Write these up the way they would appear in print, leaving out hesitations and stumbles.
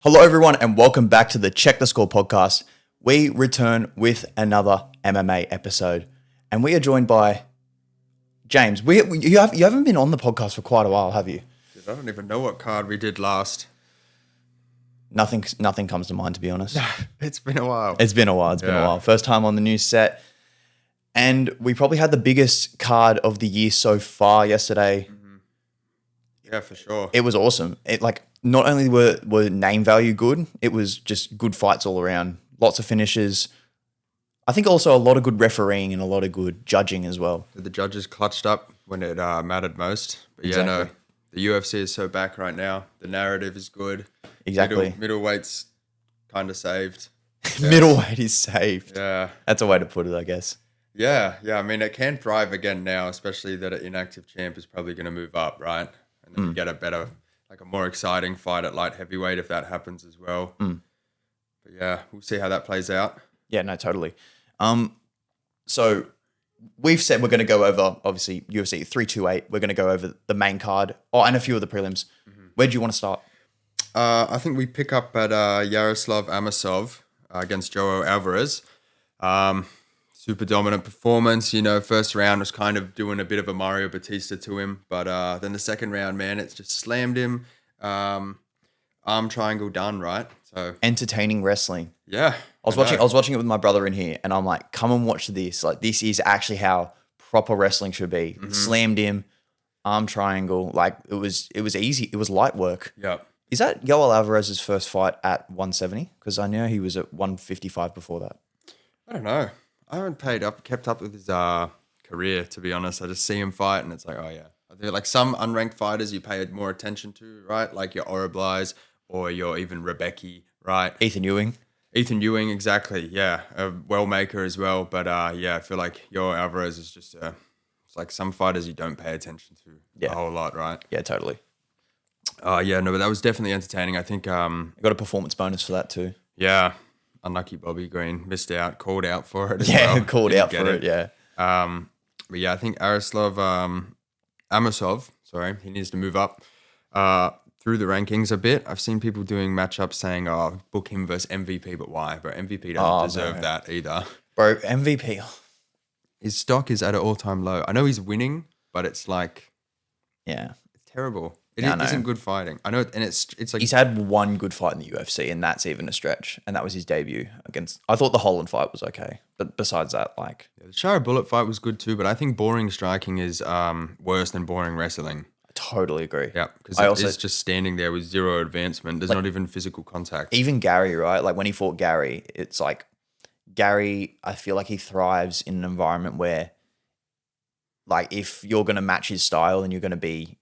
Hello, everyone, and welcome back to the Check the Score podcast. We return with another MMA episode, and we are joined by James. You haven't been on the podcast for quite a while, have you? Dude, I don't even know what card we did last. Nothing comes to mind, to be honest. It's been a while. It's been a while. First time on the new set, and we probably had the biggest card of the year so far yesterday. Mm-hmm. Yeah, for sure. It was awesome. Not only were name value good, it was just good fights all around. Lots of finishes. I think also a lot of good refereeing and a lot of good judging as well. The judges clutched up when it mattered most. But Exactly. yeah, no, the UFC is so back right now. The narrative is good. Exactly. Middleweight's kind of saved. Middleweight is saved. Yeah. That's a way to put it, I guess. Yeah. I mean, it can thrive again now, especially that an inactive champ is probably going to move up, right? And then you get a more exciting fight at light heavyweight if that happens as well. But yeah, we'll see how that plays out. Yeah, no, totally. So we've said we're going to go over, obviously, UFC 328. We're going to go over the main card and a few of the prelims. Where do you want to start? I think we pick up at Yaroslav Amosov against Joe Alvarez. Super dominant performance. First round was kind of doing a bit of a Mario Batista to him. But then the second round, man, it's just slammed him. Arm triangle done, right? So Entertaining wrestling. yeah. I was watching it with my brother in here, and I'm like, come and watch this. Like, this is actually how proper wrestling should be. Slammed him, arm triangle. Like, it was easy. It was light work. Yep. Is that Yoel Alvarez's first fight at 170? Because I know he was at 155 before that. I don't know. I haven't kept up with his career, to be honest. I just see him fight, and it's like, oh yeah. I think like some unranked fighters you pay more attention to, right? Like your Oroblais or your even Rebecca, right? Ethan Ewing, exactly. Yeah, a well maker as well. But yeah, I feel like your Alvarez is just it's like some fighters you don't pay attention to a whole lot, right? yeah, totally. Yeah, no, but that was definitely entertaining. I think You got a performance bonus for that too. yeah, unlucky Bobby Green missed out, called out for it as well. Yeah, called Didn't out get for it. Yeah, But yeah, I think Yaroslav Amosov, he needs to move up through the rankings a bit. I've seen people doing matchups saying, oh, book him versus MVP, but why? But MVP doesn't deserve that either. bro, MVP. His stock is at an all-time low. I know he's winning, but it's like, Yeah, it's terrible. It Yeah, I know. isn't good fighting. I know, and it's like, he's had one good fight in the UFC, and that's even a stretch. And that was his debut against. I thought the Holland fight was okay, but besides that, like, the Shara Bullet fight was good too, but I think boring striking is worse than boring wrestling. I totally agree. Yeah, because it's it's just standing there with zero advancement. There's not even physical contact. Even Gary, right? Like when he fought Gary, it's like Gary. I feel like he thrives in an environment where, like, if you're going to match his style and you're going to be,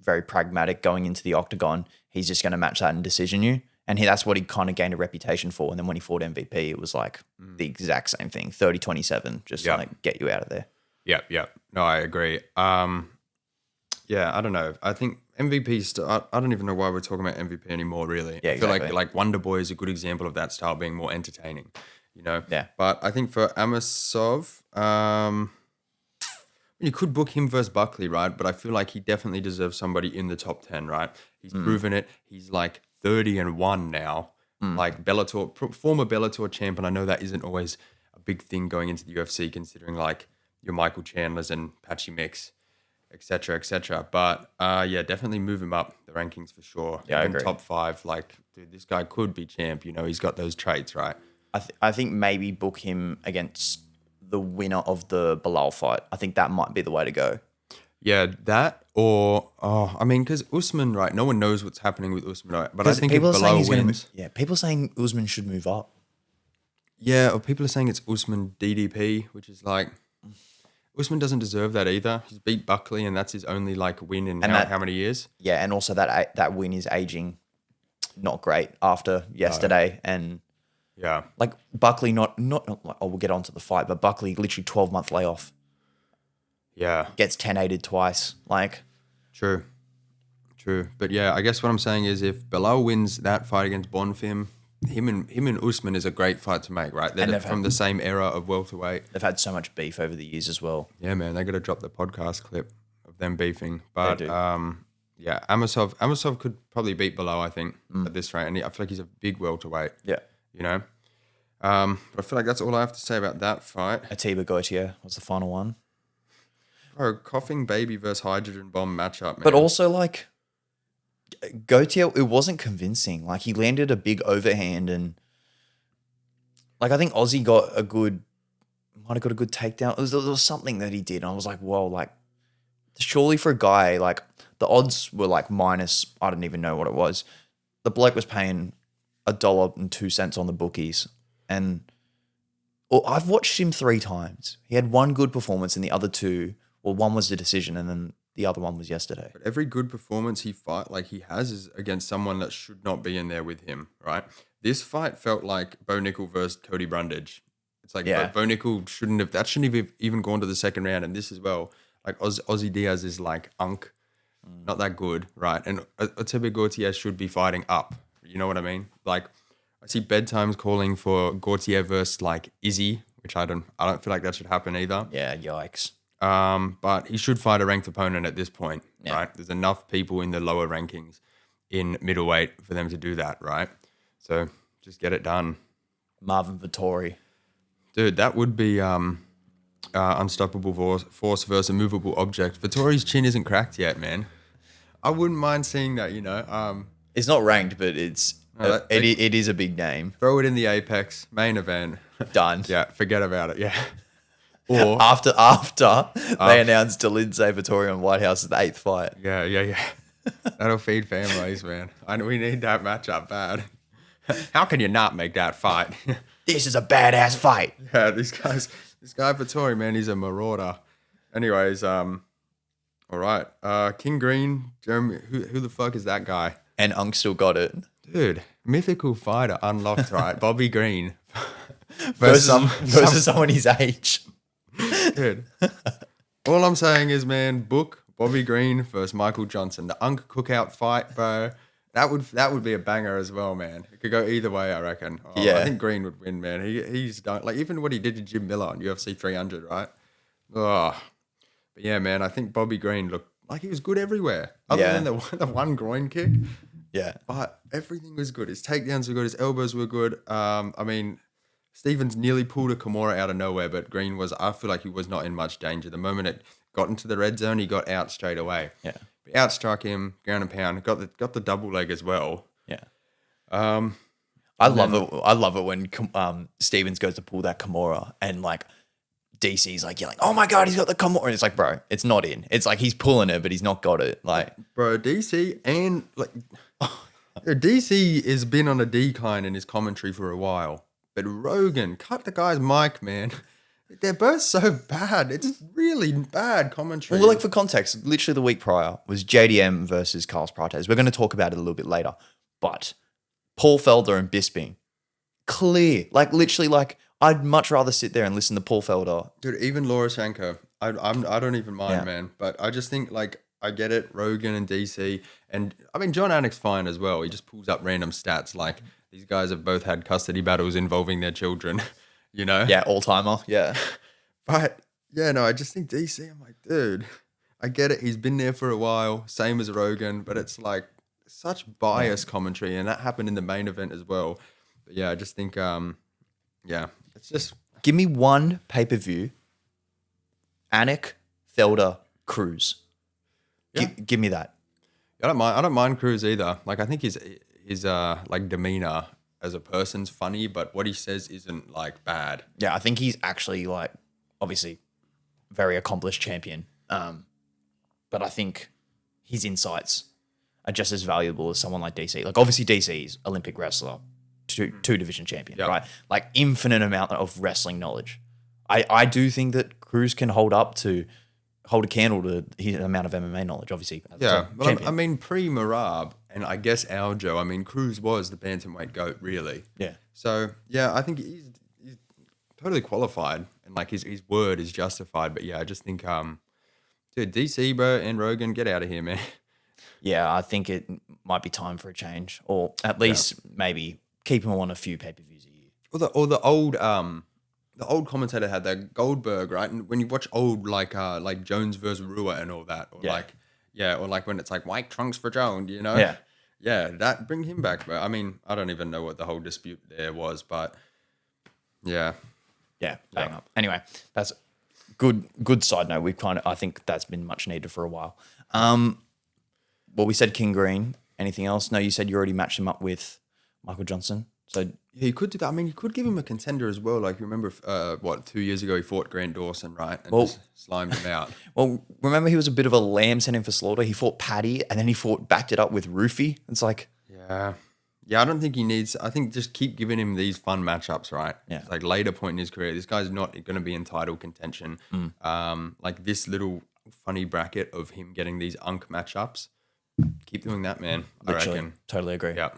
very pragmatic going into the octagon, he's just going to match that and decision you. And that's what he kind of gained a reputation for. And then when he fought MVP, it was like the exact same thing, 30-27, just like get you out of there. Yeah. No, I agree. Yeah, I don't know. I think MVP, I don't even know why we're talking about MVP anymore, really. Yeah, I feel exactly. like Wonder Boy is a good example of that style being more entertaining, Yeah. But I think for Amosov, you could book him versus Buckley, right? But I feel like he definitely deserves somebody in the top 10, right? He's proven it. He's like 30-1 now. Like former Bellator champ, and I know that isn't always a big thing going into the UFC, considering like your Michael Chandlers and Patchy Mix, etc. But yeah, definitely move him up the rankings for sure. Yeah, I Even agree. top 5, like, dude, this guy could be champ. He's got those traits, right? I think maybe book him against the winner of the Bilal fight. I think that might be the way to go. Yeah, that or because Usman, right? No one knows what's happening with Usman, right? But I think if people are saying Bilal he's going wins, to. Yeah, people are saying Usman should move up. yeah, or people are saying it's Usman DDP, which is like Usman doesn't deserve that either. He's beat Buckley, and that's his only like win in how many years? Yeah, and also that win is aging not great after yesterday, and Yeah, like Buckley not we'll get onto the fight, but Buckley literally 12-month layoff, yeah, gets 10-8'd twice. Like, true. But yeah, I guess what I'm saying is if Bilal wins that fight against Bonfim, him and Usman is a great fight to make, right? They're from the same era of welterweight. they've had so much beef over the years as well. Yeah, man, they got to drop the podcast clip of them beefing. But They do. Yeah, Amosov could probably beat Below, I think, at this rate. And I feel like he's a big welterweight. Yeah. You know? But I feel like that's all I have to say about that fight. Atiba Gauthier was the final one. Bro, coughing baby versus hydrogen bomb matchup, man. But also, like, Gauthier, it wasn't convincing. Like, he landed a big overhand and, like, I think Aussie might have got a good takedown. There was something that he did. And I was like, whoa, like, surely for a guy, like, the odds were like minus, I don't even know what it was. The bloke was paying $1.02 on the bookies. And I've watched him 3 times. He had one good performance and the other 2, well, one was the decision and then the other one was yesterday. But every good performance he has is against someone that should not be in there with him, right? This fight felt like Bo Nickel versus Cody Brundage. It's like Bo Nickel shouldn't have even gone to the second round, and this as well. Like Ozzy Diaz is like not that good, right? And Atiba Gauthier should be fighting up. You know what I mean? Like I see bedtimes calling for Gauthier versus like Izzy, which I don't feel like that should happen either. Yeah, yikes. But he should fight a ranked opponent at this point, right? There's enough people in the lower rankings in middleweight for them to do that, right? So just get it done. Marvin Vettori. Dude, that would be unstoppable force versus immovable object. Vittori's chin isn't cracked yet, man. I wouldn't mind seeing that, you know. It's not ranked, but it is a big name. Throw it in the Apex main event. Done. Yeah, forget about it. Yeah. Or after they announced to Lindsay Vettori on White House as the 8th fight. Yeah. That'll feed families, man. We need that matchup bad. How can you not make that fight? This is a badass fight. Yeah, this guy Vettori, man, he's a marauder. Anyways, all right. King Green, Jeremy, who the fuck is that guy? And Unk still got it. Dude, mythical fighter unlocked, right? Bobby Green. versus someone his age. Dude. All I'm saying is, man, book Bobby Green versus Michael Johnson. The Unk cookout fight, bro. That would be a banger as well, man. It could go either way, I reckon. I think Green would win, man. He's done, like, even what he did to Jim Miller on UFC 300, right? Oh, but yeah, man. I think Bobby Green looked like he was good everywhere, other than the one groin kick. Yeah, but everything was good. His takedowns were good. His elbows were good. I mean, Stevens nearly pulled a Kimura out of nowhere, but Green I feel like he was not in much danger. The moment it got into the red zone, he got out straight away. Yeah. Outstruck him, ground and pound, got the double leg as well. Yeah. I love it when Stevens goes to pull that Kimura and like DC's like yelling, "Oh my god, he's got the Kimura!" And it's like, bro, it's not in. It's like he's pulling it, but he's not got it. Like, bro, DC and like DC has been on a decline in his commentary for a while, but Rogan cut the guy's mic, man. They're both so bad. It's really bad commentary. Well, like for context, literally the week prior was JDM versus Carlos Prates. We're going to talk about it a little bit later. But Paul Felder and Bisping, clear. Like literally, like I'd much rather sit there and listen to Paul Felder. Dude, even Laura Shanko, I don't even mind, man. But I just think like I get it, Rogan and DC, and I mean John Anik's fine as well. He just pulls up random stats like these guys have both had custody battles involving their children. You know? Yeah, all-timer. Yeah. But, yeah, no, I just think DC, I'm like, dude, I get it. He's been there for a while, same as Rogan, but it's like such biased commentary, and that happened in the main event as well. But, yeah, I just think, it's just... Give me one pay-per-view, Anik, Felder, Cruz. Yeah. Give me that. I don't mind Cruz either. Like, I think his like, demeanor as a person's funny, but what he says isn't like bad. Yeah, I think he's actually like obviously very accomplished champion. But I think his insights are just as valuable as someone like DC. Like obviously DC's Olympic wrestler, two division champion, right? Like infinite amount of wrestling knowledge. I do think that Cruz can hold a candle to his amount of MMA knowledge, obviously. Yeah, but I mean, pre-Marab and I guess Aljo, I mean, Cruz was the bantamweight GOAT, really. Yeah. So, yeah, I think he's totally qualified and, like, his word is justified. But, yeah, I just think, dude, DC, bro, and Rogan, get out of here, man. Yeah, I think it might be time for a change or at least maybe keep him on a few pay-per-views a year. Or the old commentator had that Goldberg, right? And when you watch old like Jones versus Rua and all that, or like Yeah, or like when it's like white trunks for Joan, you know? Yeah. Yeah, that bring him back. But I mean, I don't even know what the whole dispute there was, but yeah. Yeah, bang up. Anyway, that's good side note. I think that's been much needed for a while. Well, we said King Green. Anything else? No, you said you already matched him up with Michael Johnson. So Yeah, you could do that. I mean, you could give him a contender as well. Like, you remember, 2 years ago he fought Grant Dawson, right? And just slimed him out. well, remember he was a bit of a lamb sent him for slaughter. He fought Paddy and then he backed it up with Roofy. It's like, Yeah. Yeah, I don't think he needs. I think just keep giving him these fun matchups, right? Yeah. It's like later point in his career, this guy's not going to be in title contention. Like this little funny bracket of him getting these matchups. Keep doing that, man. literally, I reckon. totally agree. Yeah.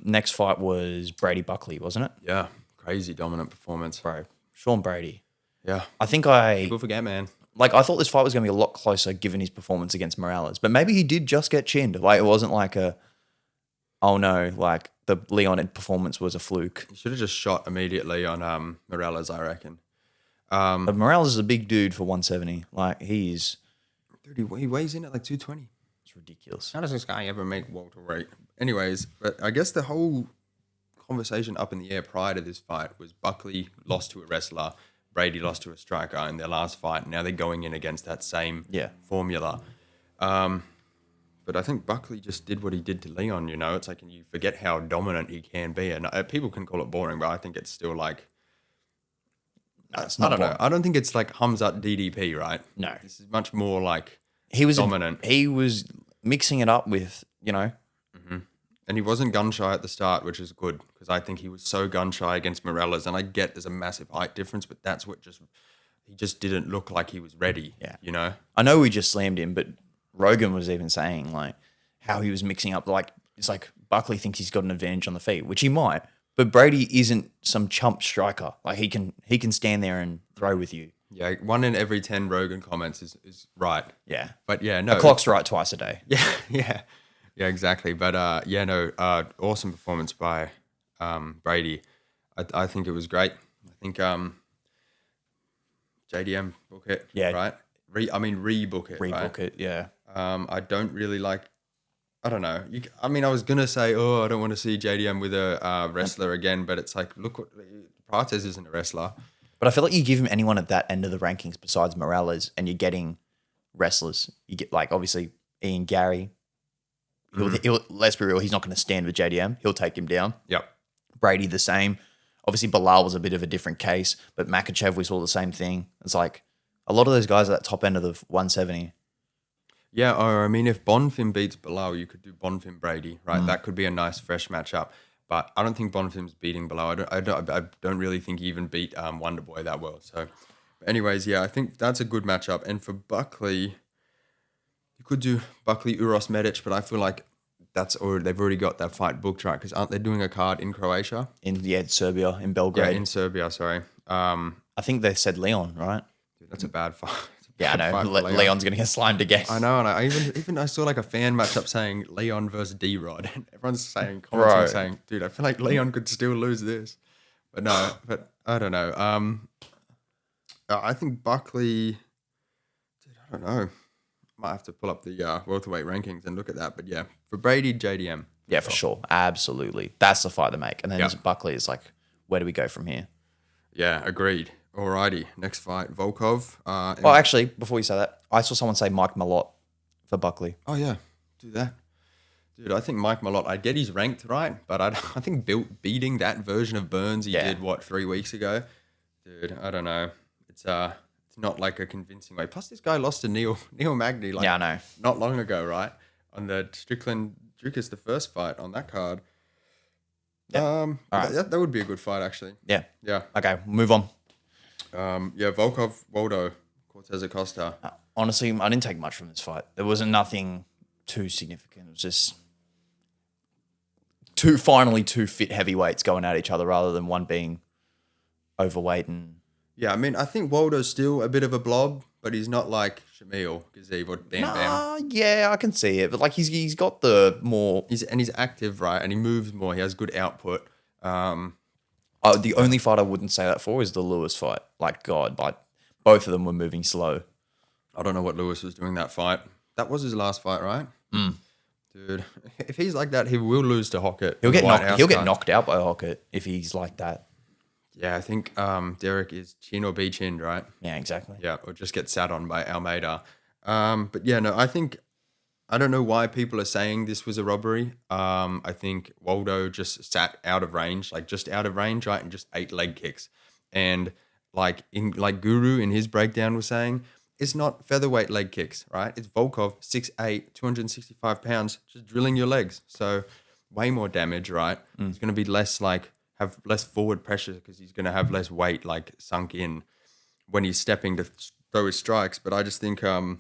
Next fight was Brady Buckley, wasn't it? Yeah. Crazy dominant performance. Bro, Sean Brady. Yeah. I think People forget, man. I thought this fight was going to be a lot closer given his performance against Morales, but maybe he did just get chinned. Like, it wasn't like oh no, like the Leon performance was a fluke. He should have just shot immediately on Morales, I reckon. But Morales is a big dude for 170. Like, he's Dude, he weighs in at like 220. it's ridiculous. How does this guy ever make welterweight? Anyways, but I guess the whole conversation up in the air prior to this fight was Buckley lost to a wrestler, Brady lost to a striker in their last fight. Now they're going in against that same formula. But I think Buckley just did what he did to Leon, you know? It's like, and you forget how dominant he can be. And people can call it boring, but I think it's still like, No, it's I not don't boring. know. I don't think it's like Hamzat DDP, right? No. This is much more like He was dominant. He was mixing it up with, And he wasn't gun shy at the start, which is good because I think he was so gun shy against Morales. And I get there's a massive height difference, but that's what he just didn't look like he was ready. Yeah. You know? I know we just slammed him, but Rogan was even saying like how he was mixing up. Like, it's like Buckley thinks he's got an advantage on the feet, which he might, but Brady isn't some chump striker. Like, he can stand there and throw with you. Yeah. 1 in every 10 Rogan comments is right. Yeah. But yeah, no. The clock's right twice a day. Yeah. Yeah. Yeah, exactly. But awesome performance by Brady. I think it was great. I think JDM book it. Yeah. Right? Rebook it. Rebook right? it, yeah. I don't really like. I don't know. I was gonna say, I don't want to see JDM with a wrestler again, but it's like, look, what Prates isn't a wrestler. But I feel like you give him anyone at that end of the rankings besides Morales, and you're getting wrestlers. You get, like, obviously Ian Gary. He'll let's be real, he's not going to stand with JDM. He'll take him down. Yep. Brady the same. Obviously Bilal was a bit of a different case, but Makachev, we saw the same thing. It's like a lot of those guys at that top end of the 170. Yeah, or if Bonfim beats Bilal, you could do Bonfim Brady, right? That could be a nice fresh matchup. But I don't think Bonfim's beating Bilal. I don't really think he even beat Wonderboy that well. So, anyways, yeah, I think that's a good matchup. And for Buckley, you could do Buckley Uros Medic, but I feel like they've already got that fight booked, right? Because aren't they doing a card in Croatia? In Serbia, in Belgrade. Yeah, in Serbia. Sorry. I think they said Leon, right? Dude, that's a bad fight. Yeah, I know. Leon's going to get slimed again. I know, and I even saw like a fan matchup saying commenting saying, dude, I feel like Leon could still lose this. But no, but I don't know. I think Buckley, dude, I don't know. Might have to pull up the welterweight rankings and look at that. But yeah, for Brady, JDM. Yeah, for sure. Absolutely. That's the fight to make. And then Buckley is like, where do we go from here? Yeah, agreed. Alrighty, next fight, Volkov. Actually, before you say that, I saw someone say Mike Malott for Buckley. Oh yeah, do that. Dude, I think Mike Malott, I get he's ranked right, but I think beating that version of Burns he did, 3 weeks ago? Dude, I don't know. It's not like a convincing way. Plus, this guy lost to Neil Magny I know. not long ago, right? On the Strickland Drukas, the first fight on that card. Yeah. All right. That would be a good fight, actually. Yeah. Yeah. Okay, move on. Volkov, Waldo, Cortez Acosta. Honestly, I didn't take much from this fight. There wasn't nothing too significant. It was just two fit heavyweights going at each other rather than one being overweight. And Yeah, I think Waldo's still a bit of a blob, but he's not like Shamil, Gazeev, or Bam Bam. Yeah, I can see it. But like he's got the more He's active, right? And he moves more. He has good output. the only fight I wouldn't say that for is the Lewis fight. Like, God, both of them were moving slow. I don't know what Lewis was doing that fight. That was his last fight, right? Dude, if he's like that, he will lose to Hockett. He'll get knocked out by Hockett if he's like that. Yeah, I think Derek is chin or be chinned, right? Yeah, exactly. Yeah, or just get sat on by Almeida. But yeah, no, I don't know why people are saying this was a robbery. I think Waldo just sat out of range, right, and just ate leg kicks. And like Guru in his breakdown was saying, it's not featherweight leg kicks, right? It's Volkov, 6'8", 265 pounds, just drilling your legs. So way more damage, right? It's going to be have less forward pressure because he's going to have less weight sunk in when he's stepping to throw his strikes. But I just think, I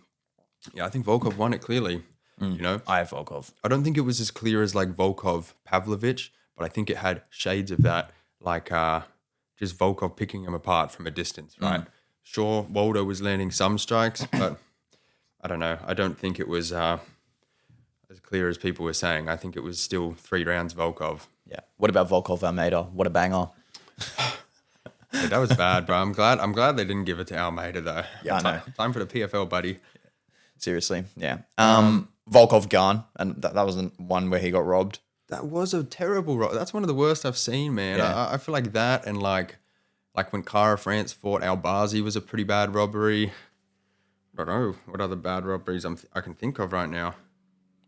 think Volkov won it clearly. I have Volkov. I don't think it was as clear as Volkov Pavlovich, but I think it had shades of that, just Volkov picking him apart from a distance, right? Sure, Waldo was landing some strikes, but I don't know. I don't think it was as clear as people were saying. I think it was still 3 rounds Volkov. Yeah. What about Volkov Almeida? What a banger. Yeah, that was bad, bro. I'm glad they didn't give it to Almeida though. Yeah, I know. Time for the PFL, buddy. Seriously, yeah. Volkov Garn, and that wasn't one where he got robbed. That was a terrible rob. That's one of the worst I've seen, man. Yeah. I feel like that and like when Cara France fought Albazi was a pretty bad robbery. I don't know what other bad robberies I can think of right now.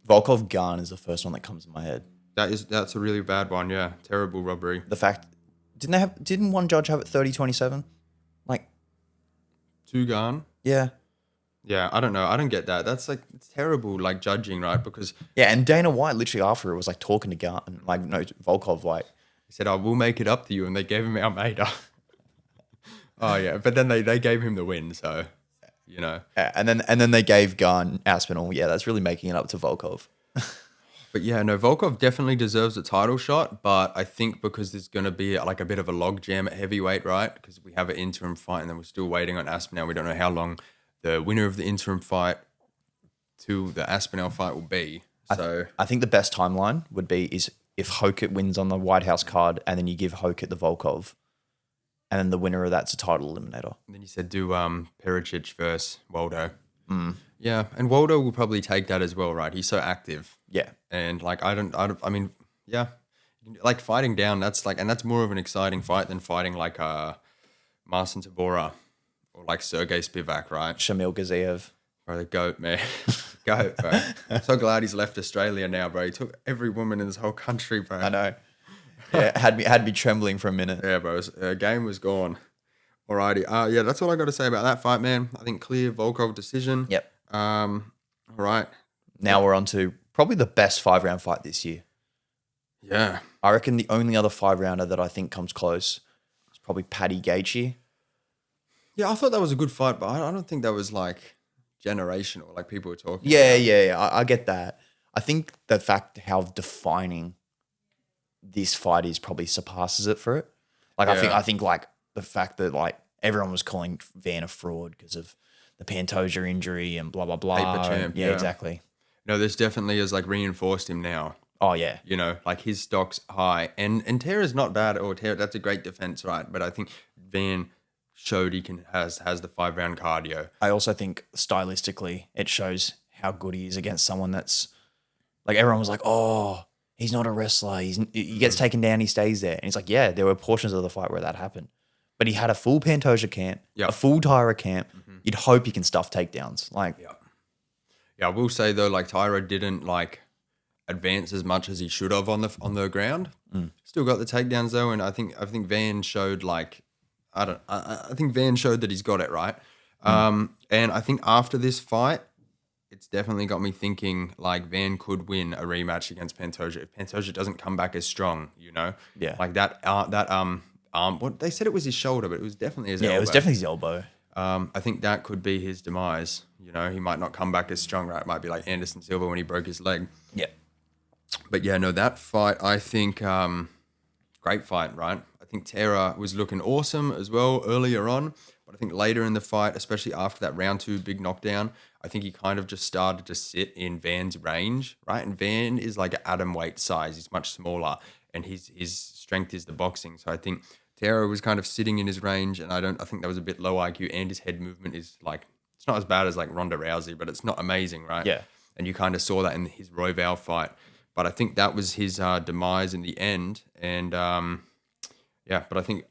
Volkov Garn is the first one that comes in my head. That's a really bad one, yeah. Terrible robbery. The fact didn't one judge have it 30-27? 2 Garn? Yeah. Yeah, I don't know. I don't get that. That's it's terrible judging, right? Because yeah, and Dana White literally after it was talking to Garn, Volkov he said, "I will make it up to you," and they gave him Almeida. Oh yeah, but then they gave him the win, so and then they gave Garn Aspinall. Yeah, that's really making it up to Volkov. But yeah, no, Volkov definitely deserves a title shot, but I think because there's going to be a bit of a logjam at heavyweight, right? Because we have an interim fight and then we're still waiting on Aspinall. We don't know how long the winner of the interim fight to the Aspinall fight will be. So I think the best timeline would be is if Hockett wins on the White House card and then you give Hockett the Volkov and then the winner of that's a title eliminator. And then you said do Pericic versus Waldo. Yeah, and Waldo will probably take that as well, right? He's so active. Yeah. And I mean, yeah, fighting down, and that's more of an exciting fight than fighting Marcin Tybura or Sergey Spivak, right? Shamil Gaziev. Bro, the GOAT, man. GOAT, bro. I'm so glad he's left Australia now, bro. He took every woman in this whole country, bro. I know. Yeah, had me trembling for a minute. Yeah, bro. Game was gone. Alrighty. Yeah, that's all I got to say about that fight, man. I think clear Volkov decision. Yep. All right. Now we're on to probably the best 5-round fight this year. Yeah. I reckon the only other 5-rounder that I think comes close is probably Paddy Gaethje. Yeah, I thought that was a good fight, but I don't think that was generational, people were talking about. Yeah. I get that. I think the fact how defining this fight is probably surpasses it for it. I think the fact that everyone was calling Van a fraud because of the Pantoja injury and blah blah blah. Paper champ, yeah, exactly. No, this definitely has reinforced him now. Oh yeah. His stock's high. And Tara's not bad, that's a great defense, right? But I think Van showed he has the 5-round cardio. I also think stylistically it shows how good he is against someone that's everyone was oh, he's not a wrestler. He gets taken down, he stays there. And he's yeah, there were portions of the fight where that happened. But he had a full Pantoja camp, a full Tyra camp. Mm-hmm. You'd hope he can stuff takedowns. Yeah, I will say though, Tyra didn't advance as much as he should have on the ground. Still got the takedowns though, and I think Van showed I think Van showed that he's got it right. And I think after this fight, it's definitely got me thinking Van could win a rematch against Pantoja if Pantoja doesn't come back as strong. Yeah. That arm. What they said it was his shoulder, but it was definitely his elbow. Yeah, it was definitely his elbow. I think that could be his demise. He might not come back as strong, right? It might be like Anderson Silva when he broke his leg. Yeah. But yeah, no, that fight, I think, great fight, right? I think Tara was looking awesome as well earlier on. But I think later in the fight, especially after that round 2 big knockdown, I think he kind of just started to sit in Van's range, right? And Van is an atom weight size. He's much smaller. And his strength is the boxing. So I think Tara was kind of sitting in his range, and I think that was a bit low IQ, and his head movement is it's not as bad as like Ronda Rousey, but it's not amazing, right? Yeah. And you kind of saw that in his Royval fight. But I think that was his demise in the end. And but I think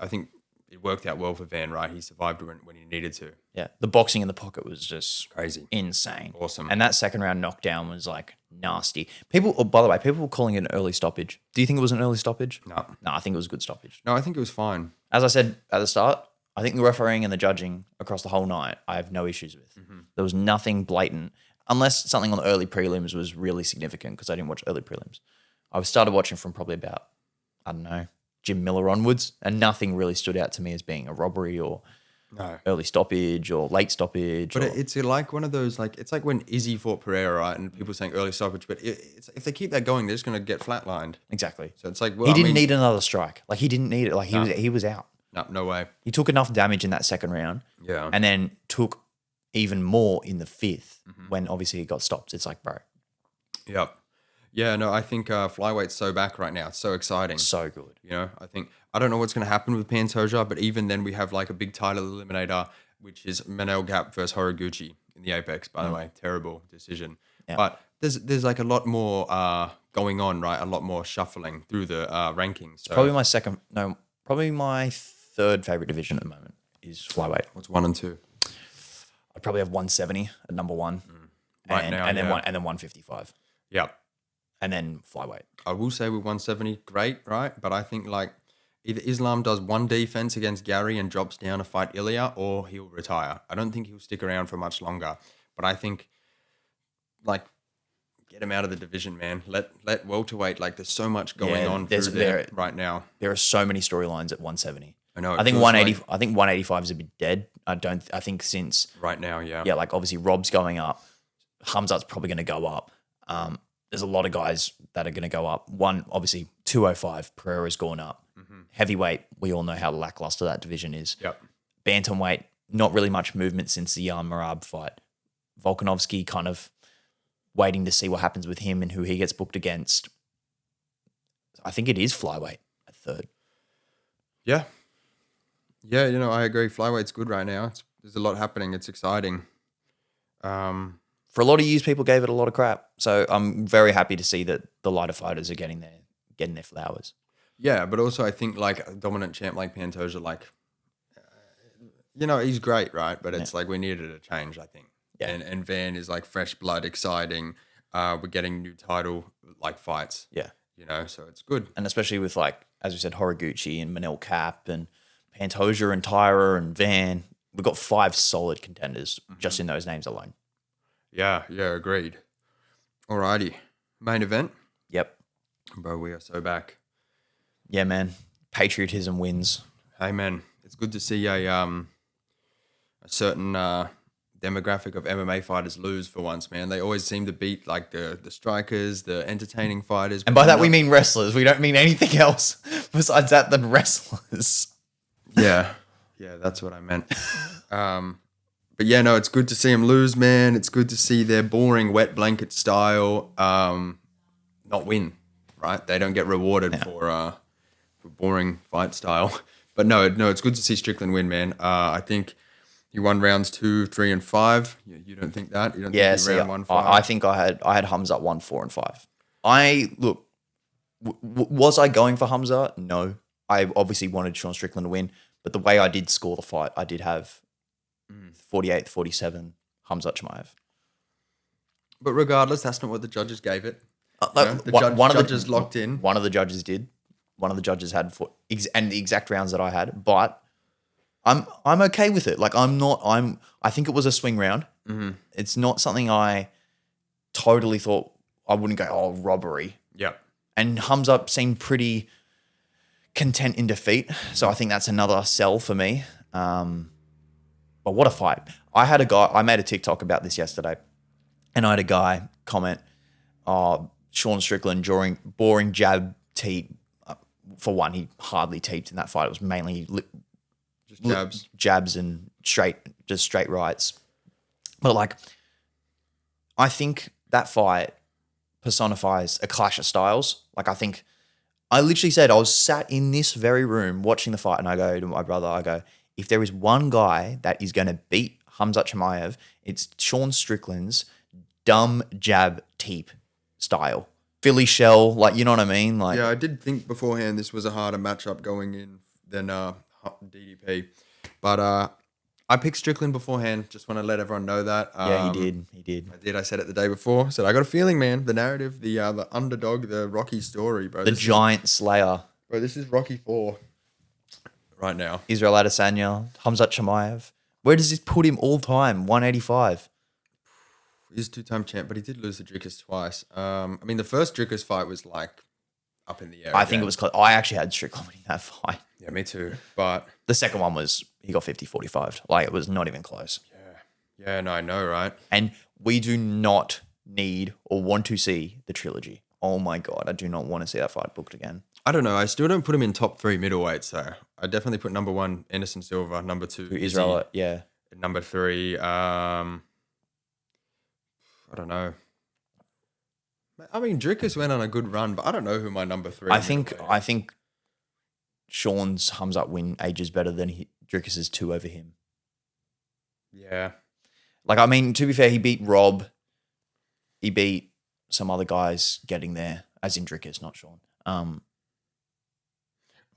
it worked out well for Van, right? He survived when he needed to. Yeah. The boxing in the pocket was just Crazy. insane. Awesome. And that second round knockdown was like nasty. By the way, people were calling it an early stoppage. Do you think it was an early stoppage? No. No, I think it was a good stoppage. No, I think it was fine. As I said at the start, I think the refereeing and the judging across the whole night, I have no issues with. There was nothing blatant, unless something on the early prelims was really significant because I didn't watch early prelims. I started watching from probably about, I don't know, Jim Miller onwards, and nothing really stood out to me as being a robbery or early stoppage or late stoppage. But it's like one of those, like, it's like when Izzy fought Pereira, right? And people saying early stoppage, but if they keep that going, they're just going to get flatlined. Exactly. So it's like, well, he didn't need another strike. Like, he didn't need it. Like, he was out. No way. He took enough damage in that second round. Yeah. And then took even more in the fifth when obviously he got stopped. It's like, bro. Yep. Yeah, no, I think flyweight's so back right now. It's so exciting. So good. You know, I don't know what's going to happen with Pantoja, but even then we have like a big title eliminator, which is Manel Gap versus Horiguchi in the Apex, by the way. Terrible decision. Yeah. But there's like a lot more going on, right? A lot more shuffling through the rankings. So probably my third favorite division at the moment is flyweight. What's 1 and 2? I'd probably have 170 at number one. Right now, and then 155. Yep. And then flyweight. I will say with 170, great, right? But I think like either Islam does one defense against Gary and drops down to fight Ilya, or he'll retire. I don't think he'll stick around for much longer. But I think like get him out of the division, man. Let welterweight, like there's so much going on through there right now. There are so many storylines at 170. I know. I think 180. I think 185 is a bit dead. I think since right now, yeah. Yeah, like obviously Rob's going up, Hamzat's probably going to go up. There's a lot of guys that are going to go up. One, obviously, 205, Pereira's gone up. Heavyweight, we all know how lackluster that division is. Yep. Bantamweight, not really much movement since the Marab fight. Volkanovski kind of waiting to see what happens with him and who he gets booked against. I think it is flyweight at third. Yeah. Yeah, you know, I agree. Flyweight's good right now. There's a lot happening. It's exciting. For a lot of years, people gave it a lot of crap. So I'm very happy to see that the lighter fighters are getting their flowers. Yeah, but also I think like a dominant champ like Pantoja, like, you know, he's great, right? But it's like we needed a change, I think. Yeah. And Van is like fresh blood, exciting. We're getting new title like fights. Yeah. You know, so it's good. And especially with like, as we said, Horiguchi and Manel Cap and Pantoja and Tyra and Van. We've got 5 solid contenders just in those names alone. Yeah, agreed. Alrighty. Main event? Yep. Bro, we are so back. Yeah, man. Patriotism wins. Hey, man. It's good to see a certain demographic of MMA fighters lose for once, man. They always seem to beat like the strikers, the entertaining fighters. And by that we mean wrestlers. We don't mean anything else besides that than wrestlers. Yeah, that's what I meant. But yeah, no, it's good to see them lose, man. It's good to see their boring wet blanket style not win, right? They don't get rewarded for boring fight style. But no, it's good to see Strickland win, man. I think he won rounds 2, 3, and 5. You don't think that? You don't think he round 1, 5? I think I had Hamza 1, 4, and 5. Was I going for Hamza? No. I obviously wanted Sean Strickland to win, but the way I did score the fight, I did have 48-47 Hamzat Chimaev. But regardless, that's not what the judges gave it. Judges locked in. One of the judges did. One of the judges had and the exact rounds that I had. But I'm okay with it. Like I think it was a swing round. Mm-hmm. It's not something I totally thought I wouldn't go, robbery. Yeah. And Hamzat seemed pretty content in defeat. So I think that's another sell for me. But what a fight. I made a TikTok about this yesterday, and I had a guy comment, Sean Strickland boring jab teep. For one, he hardly teeped in that fight. It was mainly just jabs and straight rights. But like, I think that fight personifies a clash of styles. Like I literally said, I was sat in this very room watching the fight, and I go to my brother, if there is one guy that is going to beat Khamzat Chimaev, it's Sean Strickland's dumb jab teep style. Philly shell, like, you know what I mean? Like, Yeah, I did think beforehand this was a harder matchup going in than DDP. But I picked Strickland beforehand. Just want to let everyone know that. yeah, he did. He did. I did. I said it the day before. Said I got a feeling, man. The narrative, the underdog, the Rocky story, bro. The giant slayer. Bro, this is Rocky 4 right now. Israel Adesanya, Khamzat Chimaev. Where does this put him all time? 185. He's two-time champ, but he did lose to Dricus twice. I mean, the first Dricus fight was like up in the air. I think it was close. I actually had Strickland winning that fight. Yeah, me too. But The second one was, he got 50-45. Like, it was not even close. yeah, no, I know, right? And we do not need or want to see the trilogy. Oh my God, I do not want to see that fight booked again. I don't know. I still don't put him in top 3 middleweights, though. I definitely put number 1, Anderson Silva, number 2, Israel, yeah. number 3, I don't know. I mean, Dricus went on a good run, but I don't know who my number 3 I think Sean's Khamzat win ages better than Dricus's 2 over him. Yeah. Like, I mean, to be fair, he beat Rob. He beat some other guys getting there, as in Dricus, not Sean.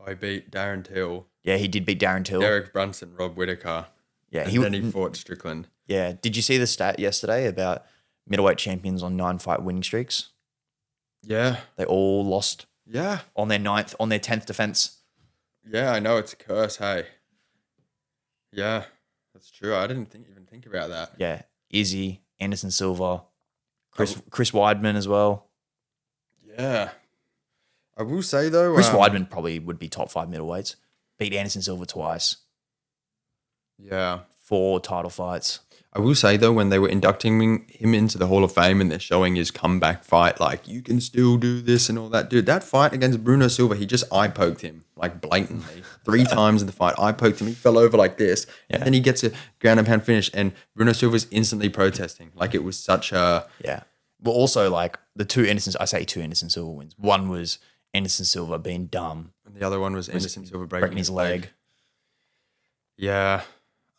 I beat Darren Till, Yeah, he did beat Darren Till. Derek Brunson, Rob Whittaker. Yeah, And then he fought Strickland. Yeah, did you see the stat yesterday about middleweight champions on 9-fight winning streaks? Yeah. They all lost Yeah. on their 10th defense. Yeah, I know. It's a curse, hey. Yeah, that's true. I didn't even think about that. Yeah, Izzy, Anderson Silva, Chris Weidman as well. Yeah. I will say, though... Chris Weidman probably would be top 5 middleweights. Beat Anderson Silva twice. Yeah. 4 title fights. I will say, though, when they were inducting him into the Hall of Fame and they're showing his comeback fight, like, you can still do this and all that. Dude, that fight against Bruno Silva, he just eye-poked him, like, blatantly. 3 times in the fight, eye-poked him. He fell over like this. Yeah. And then he gets a ground and pound finish, and Bruno Silva's instantly protesting. Like, it was such a... Yeah. Well, also, like, the 2 Anderson Silva wins. One was Anderson Silva being dumb. And the other one was Anderson Silva breaking his leg. Yeah.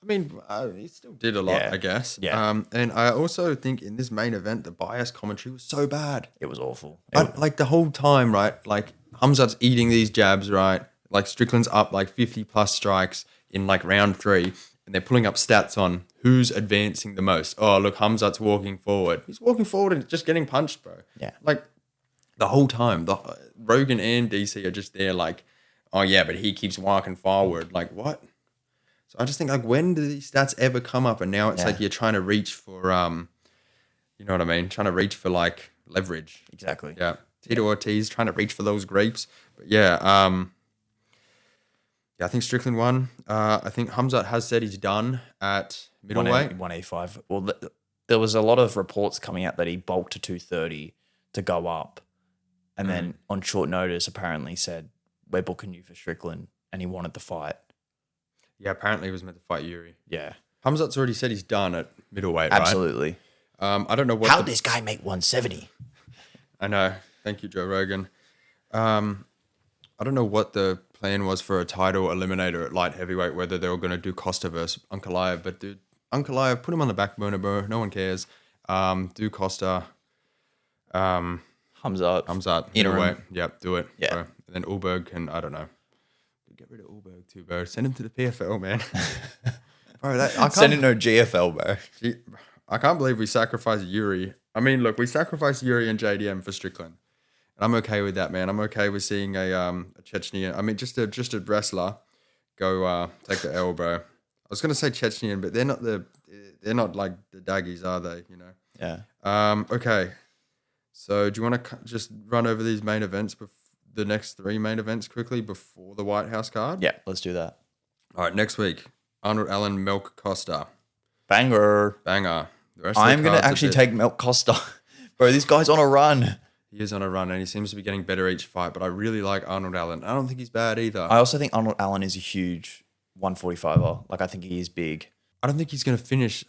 I mean, he still did a lot, Yeah. I guess. Yeah. And I also think in this main event, the bias commentary was so bad. It was awful. Like the whole time, right? Like Khamzat's eating these jabs, right? Like Strickland's up like 50 plus strikes in like round 3, and they're pulling up stats on who's advancing the most. Oh, look, Khamzat's walking forward. He's walking forward and just getting punched, bro. Yeah. Like the whole time, Rogan and DC are just there like, oh yeah, but he keeps walking forward. Like what? So I just think like, when do these stats ever come up? And now it's like you're trying to reach for, you know what I mean? Trying to reach for like leverage. Exactly. Yeah. Tito Ortiz trying to reach for those grapes. But yeah, I think Strickland won. I think Khamzat has said he's done at middleweight. 185. Well, there was a lot of reports coming out that he bulked to 230 to go up. And then on short notice, apparently said, we're booking you for Strickland. And he wanted the fight. Yeah, apparently he was meant to fight Yuri. Yeah. Khamzat's already said he's done at middleweight, right? Absolutely. I don't know what... How'd this guy make 170? I know. Thank you, Joe Rogan. I don't know what the plan was for a title eliminator at light heavyweight, whether they were going to do Costa versus Ankalaev. But dude, Ankalaev, put him on the back burner, bro. No one cares. Do Costa. Khamzat. Middleweight. Yep, do it. Yeah. Bro. And then Ulberg can, I don't know. Get rid of Ulberg too, bro. Send him to the PFL, man. Bro, I can't... Send him no GFL, bro. I can't believe we sacrificed Yuri. I mean, look, we sacrificed Yuri and JDM for Strickland. And I'm okay with that, man. I'm okay with seeing a Chechnyan. I mean, just a wrestler go take the L, bro. I was gonna say Chechnyan, but they're not like the Daggies, are they? You know. Yeah. Okay. So do you want to just run over these main events, the next 3 main events quickly before the White House card? Yeah, let's do that. All right, next week, Arnold Allen, Milk Costa. Banger. Banger. I'm going to actually take Milk Costa. Bro, this guy's on a run. He is on a run, and he seems to be getting better each fight, but I really like Arnold Allen. I don't think he's bad either. I also think Arnold Allen is a huge 145er. Like, I think he is big. I don't think he's going to finish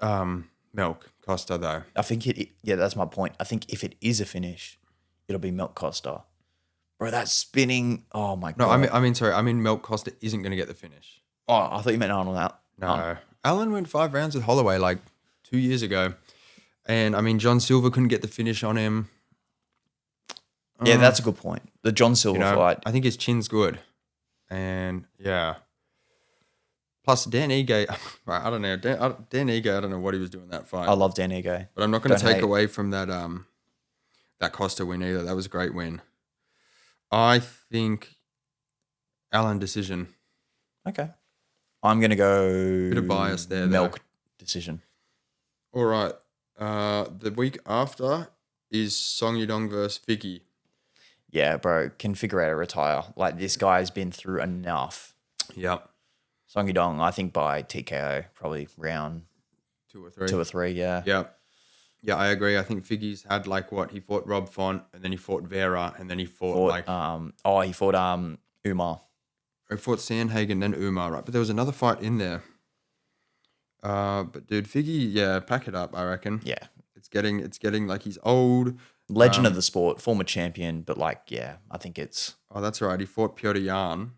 Milk Costa, though. I think that's my point. I think if it is a finish, it'll be Milk Costa. Bro, that spinning. Oh, my God. No, I mean, Milk Costa isn't going to get the finish. Oh, I thought you meant Arnold out. No. Allen went 5 rounds with Holloway like 2 years ago. And, I mean, John Silver couldn't get the finish on him. Yeah, that's a good point. The John Silver fight. I think his chin's good. And, yeah. Plus, Dan Ige, right, I don't know. Dan Ige, I don't know what he was doing that fight. I love Dan Ige. But I'm not going to take away from that Costa win either. That was a great win. I think Allen decision. Okay. I'm going to go... Bit of bias there. Milk decision. All right. The week after is Song Yudong versus Figgy. Yeah, bro. Can figure out a retire. Like, this guy's been through enough. Yep. Song Yudong, I think by TKO, probably round 2 or 3. 2 or 3, yeah. Yep. Yeah, I agree. I think Figgy's had like what? He fought Rob Font and then he fought Vera and then he fought like... he fought Umar. He fought Sandhagen, then Umar, right? But there was another fight in there. But dude, Figgy, yeah, pack it up, I reckon. Yeah. It's getting like he's old. Legend of the sport, former champion, but like, yeah, I think it's... Oh, that's right. He fought Piotr Jan,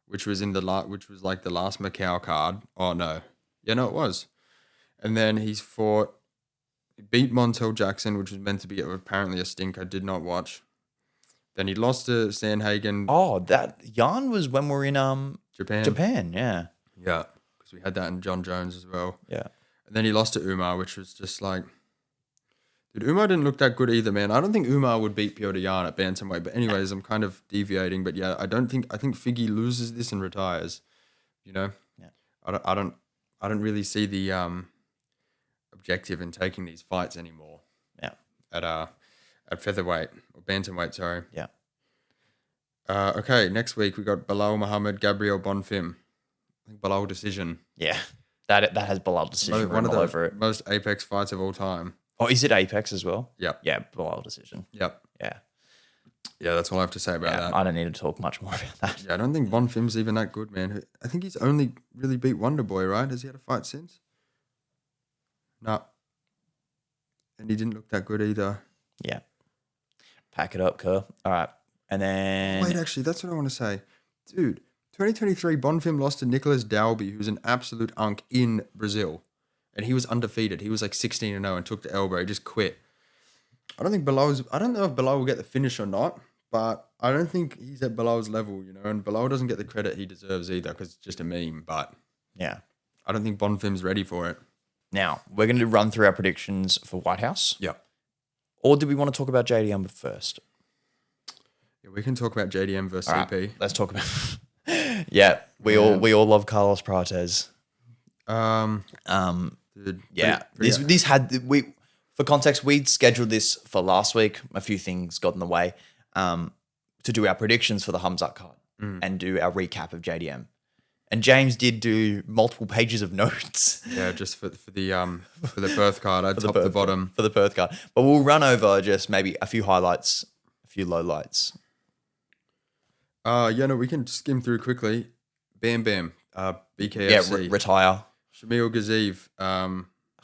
which was like the last Macau card. Oh no. Yeah, no, it was. And then he beat Montel Jackson, which was meant to be apparently a stink. I did not watch. Then he lost to Sandhagen. Oh, that Jan was when we're in Japan. Japan, yeah. Yeah, because we had that in John Jones as well. Yeah. And then he lost to Umar, which was just like... Dude, Umar didn't look that good either, man. I don't think Umar would beat Piotr Jan at bantamweight. But anyways, I'm kind of deviating. But yeah, I think Figgy loses this and retires. You know? Yeah. I don't really see the objective in taking these fights anymore. Yeah. At featherweight or bantamweight, sorry. Yeah. Okay, next week we got Bilal Muhammad, Gabriel Bonfim. I think Bilal decision. Yeah. That has Bilal decision One of all the over it. most apex fights of all time. Oh, is it Apex as well? Yep. Yeah, Bilal decision. Yep. Yeah. Yeah, that's all I have to say about that. I don't need to talk much more about that. Yeah, I don't think Bonfim's even that good, man. I think he's only really beat Wonderboy, right? Has he had a fight since? No. And he didn't look that good either. Yeah. Pack it up, Kerr. All right. And then... Wait, actually, that's what I want to say. Dude, 2023, Bonfim lost to Nicholas Dalby, who's an absolute unk in Brazil. And he was undefeated. He was like 16-0 and took the elbow. He just quit. I don't know if Bilal will get the finish or not, but I don't think he's at Bilal's level, you know, and Bilal doesn't get the credit he deserves either because it's just a meme, but yeah, I don't think Bonfim's ready for it. Now, we're going to run through our predictions for White House. Yeah. Or do we want to talk about JDM first? Yeah, we can talk about JDM versus All right, CP. let's talk about... Yeah, we all love Carlos Prates. Dude, yeah, for context, we'd scheduled this for last week. A few things got in the way to do our predictions for the Hamzat card and do our recap of JDM. And James did do multiple pages of notes. Yeah, just for the Perth card, I top the bottom for the Perth card. But we'll run over just maybe a few highlights, a few lowlights. Yeah, no, we can skim through quickly. Bam Bam, BKFC. Yeah, retire. Shamil Gaziv,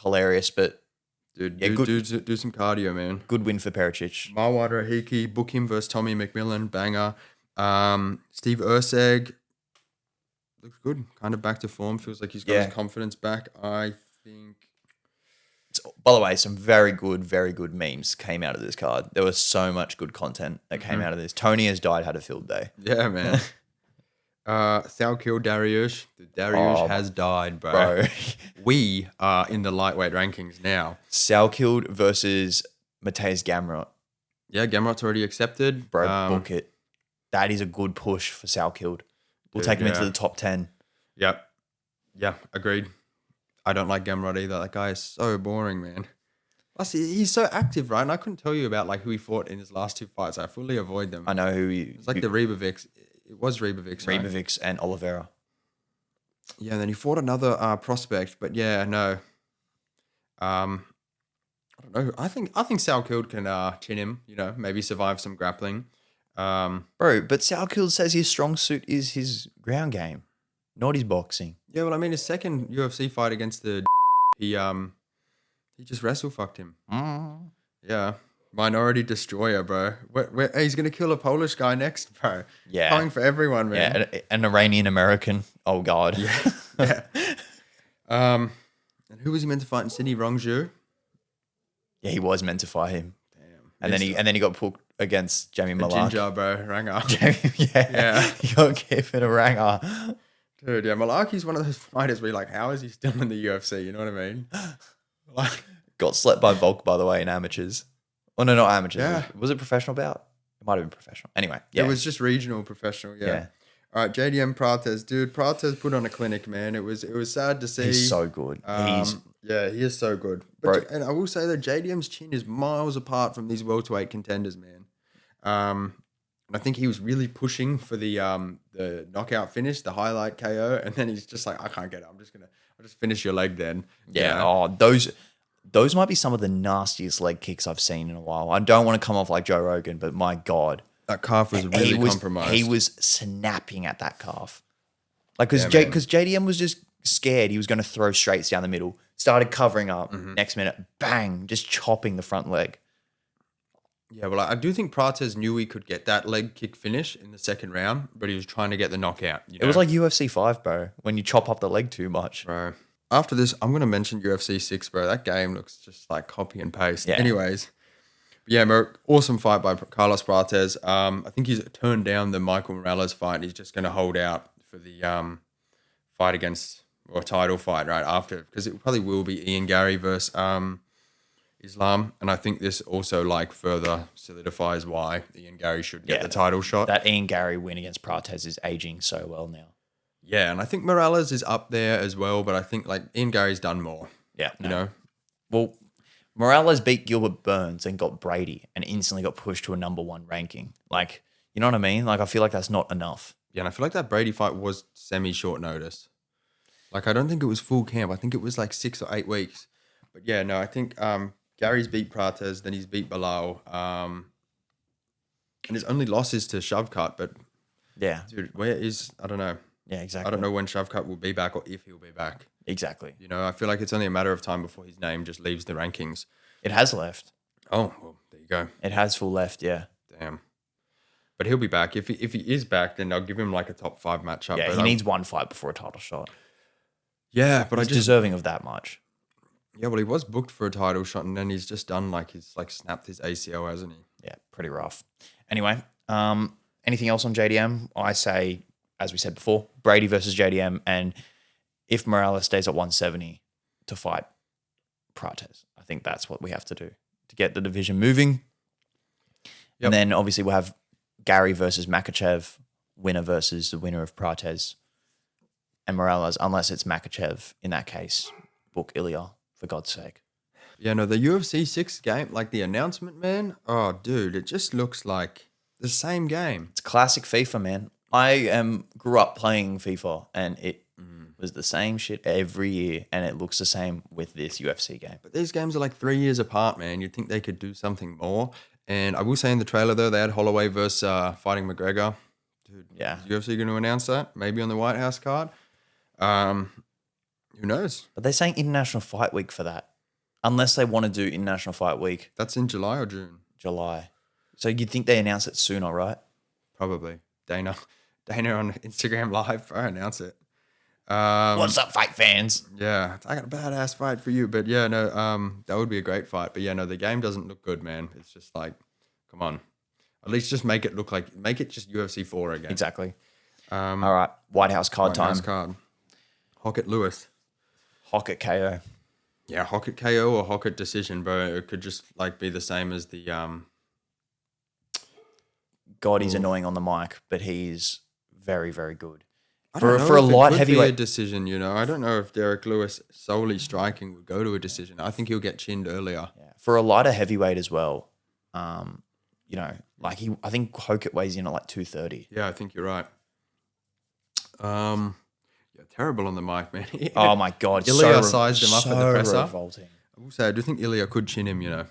hilarious, but dude, do some cardio, man. Good win for Pericic. Marwad Rahiki, book him versus Tommy McMillan, banger. Steve Urseg looks good, kind of back to form. Feels like he's got his confidence back. I think. By the way, some very good memes came out of this card. There was so much good content that came out of this. Tony has died, had a field day. Yeah, man. Thaukil Dariush. Dariush has died, bro. We are in the lightweight rankings now. Thaukil versus Mateus Gamrot. Yeah, Gamrot's already accepted. Bro, book it. That is a good push for Thaukil. We'll take him into the top 10. Yep. Yeah, agreed. I don't like Gamrot either. That guy is so boring, man. Plus, he's so active, right? And I couldn't tell you about like who he fought in his last 2 fights. I fully avoid them. I know who he... It's like the Rebavics. It was Rebavics, right? Rebavics and Oliveira. Yeah, and then he fought another prospect, but yeah, no. I don't know. I think Thaukil can chin him, you know, maybe survive some grappling. Bro, but Thaukil says his strong suit is his ground game, not his boxing. Yeah, well, I mean, his second UFC fight against the he just wrestle fucked him. Yeah. Minority destroyer, bro. He's going to kill a Polish guy next, bro. Yeah. Coming for everyone, man. Yeah, an Iranian American. Oh, God. Yeah. And who was he meant to fight in Sydney? Rongju? Yeah, he was meant to fight him. Damn. And then he got put against Jamie The Malak. ginger, bro. Ranger. Yeah. He got given a ranger. Dude, yeah, Malaki's one of those fighters where you're like, how is he still in the UFC? You know what I mean? Like, Got slept by Volk, by the way, in amateurs. Oh, no, not amateurs. Yeah. Was it professional bout? It might have been professional. Anyway, yeah. it was just regional professional, yeah. Yeah. All right, JDM Prates, dude. Prates put on a clinic, man. It was sad to see. He's so good. Yeah, he is so good. Bro. And I will say that JDM's chin is miles apart from these welterweight contenders, man. And I think he was really pushing for the knockout finish, the highlight KO, and then he's just like, I can't get it. I'll just finish your leg then. Yeah. You know? Oh, those might be some of the nastiest leg kicks I've seen in a while. I don't want to come off like Joe Rogan, but my God. That calf was really compromised. He was snapping at that calf. Like, because Yeah, JDM was just scared he was going to throw straights down the middle. Started covering up. Mm-hmm. Next minute, bang, just chopping the front leg. Yeah, well, I do think Prates knew he could get that leg kick finish in the second round, but he was trying to get the knockout. You know? It was like UFC 5, bro, when you chop up the leg too much. Bro. After this, I'm going to mention UFC 6, bro. That game looks just like copy and paste. Yeah. Anyways, yeah, bro, awesome fight by Carlos Prates. I think he's turned down the Michael Morales fight. He's just going to hold out for the fight against, or title fight right after, because it probably will be Ian Gary versus Islam. And I think this also like further solidifies why Ian Gary should get the title shot. That Ian Gary win against Prates is aging so well now. Yeah, and I think Morales is up there as well, but I think like Ian Gary's done more. Yeah. You know? Well, Morales beat Gilbert Burns and got Brady and instantly got pushed to a number 1 ranking. Like, you know what I mean? Like, I feel like that's not enough. Yeah, and I feel like that Brady fight was semi-short notice. Like, I don't think it was full camp. I think it was like 6 or 8 weeks. But yeah, no, I think Gary's beat Prates, then he's beat Bilal. And his only loss is to Shavkat, but Yeah. dude, where is, I don't know. Yeah, exactly. I don't know when Shavkat will be back or if he'll be back. Exactly. You know, I feel like it's only a matter of time before his name just leaves the rankings. It has left. Oh, well, there you go. It has full left, yeah. Damn. But he'll be back. If he is back, then they'll give him like a top 5 matchup. Yeah, but he needs one fight before a title shot. Yeah, but He's I just deserving of that much. Yeah, well, he was booked for a title shot, and then he's just done he's snapped his ACL, hasn't he? Yeah, pretty rough. Anyway, anything else on JDM? I say, as we said before, Brady versus JDM, and if Morales stays at 170 to fight Prates, I think that's what we have to do to get the division moving. Yep. And then obviously we'll have Gary versus Makachev, winner versus the winner of Prates, and Morales, unless it's Makachev. In that case, book Ilya, for God's sake. Yeah, no, the UFC 6 game, like the announcement, man, oh, dude, it just looks like the same game. It's classic FIFA, man. I grew up playing FIFA, and it was the same shit every year, and it looks the same with this UFC game. But these games are like 3 years apart, man. You'd think they could do something more. And I will say in the trailer, though, they had Holloway versus fighting McGregor. Dude, Yeah. is UFC going to announce that? Maybe on the White House card? Who knows? But they're saying International Fight Week for that. Unless they want to do International Fight Week That's in July or June? July. So you'd think they announce it sooner, right? Probably. Dana on Instagram Live, bro, announce it. What's up, fight fans? Yeah, I got a badass fight for you. But yeah, no, that would be a great fight. But yeah, no, the game doesn't look good, man. It's just like, come on. At least just make it just UFC 4 again. Exactly. All right. White House card time. Nice card. Hockett Lewis. Hockett KO. Yeah, Hockett KO or Hockett decision, bro. It could just like be the same as the God, he's annoying on the mic, but he's very, very good. I don't know For a if it light could be heavyweight a decision, you know. I don't know if Derek Lewis solely striking would go to a decision. I think he'll get chinned earlier. Yeah. For a lighter heavyweight as well, you know, like I think Hockett weighs in at like 230. Yeah, I think you're right. Yeah, terrible on the mic, man. Oh my God. Ilya sized him up at the so presser. revolting. I will say, I do think Ilya could chin him, you know.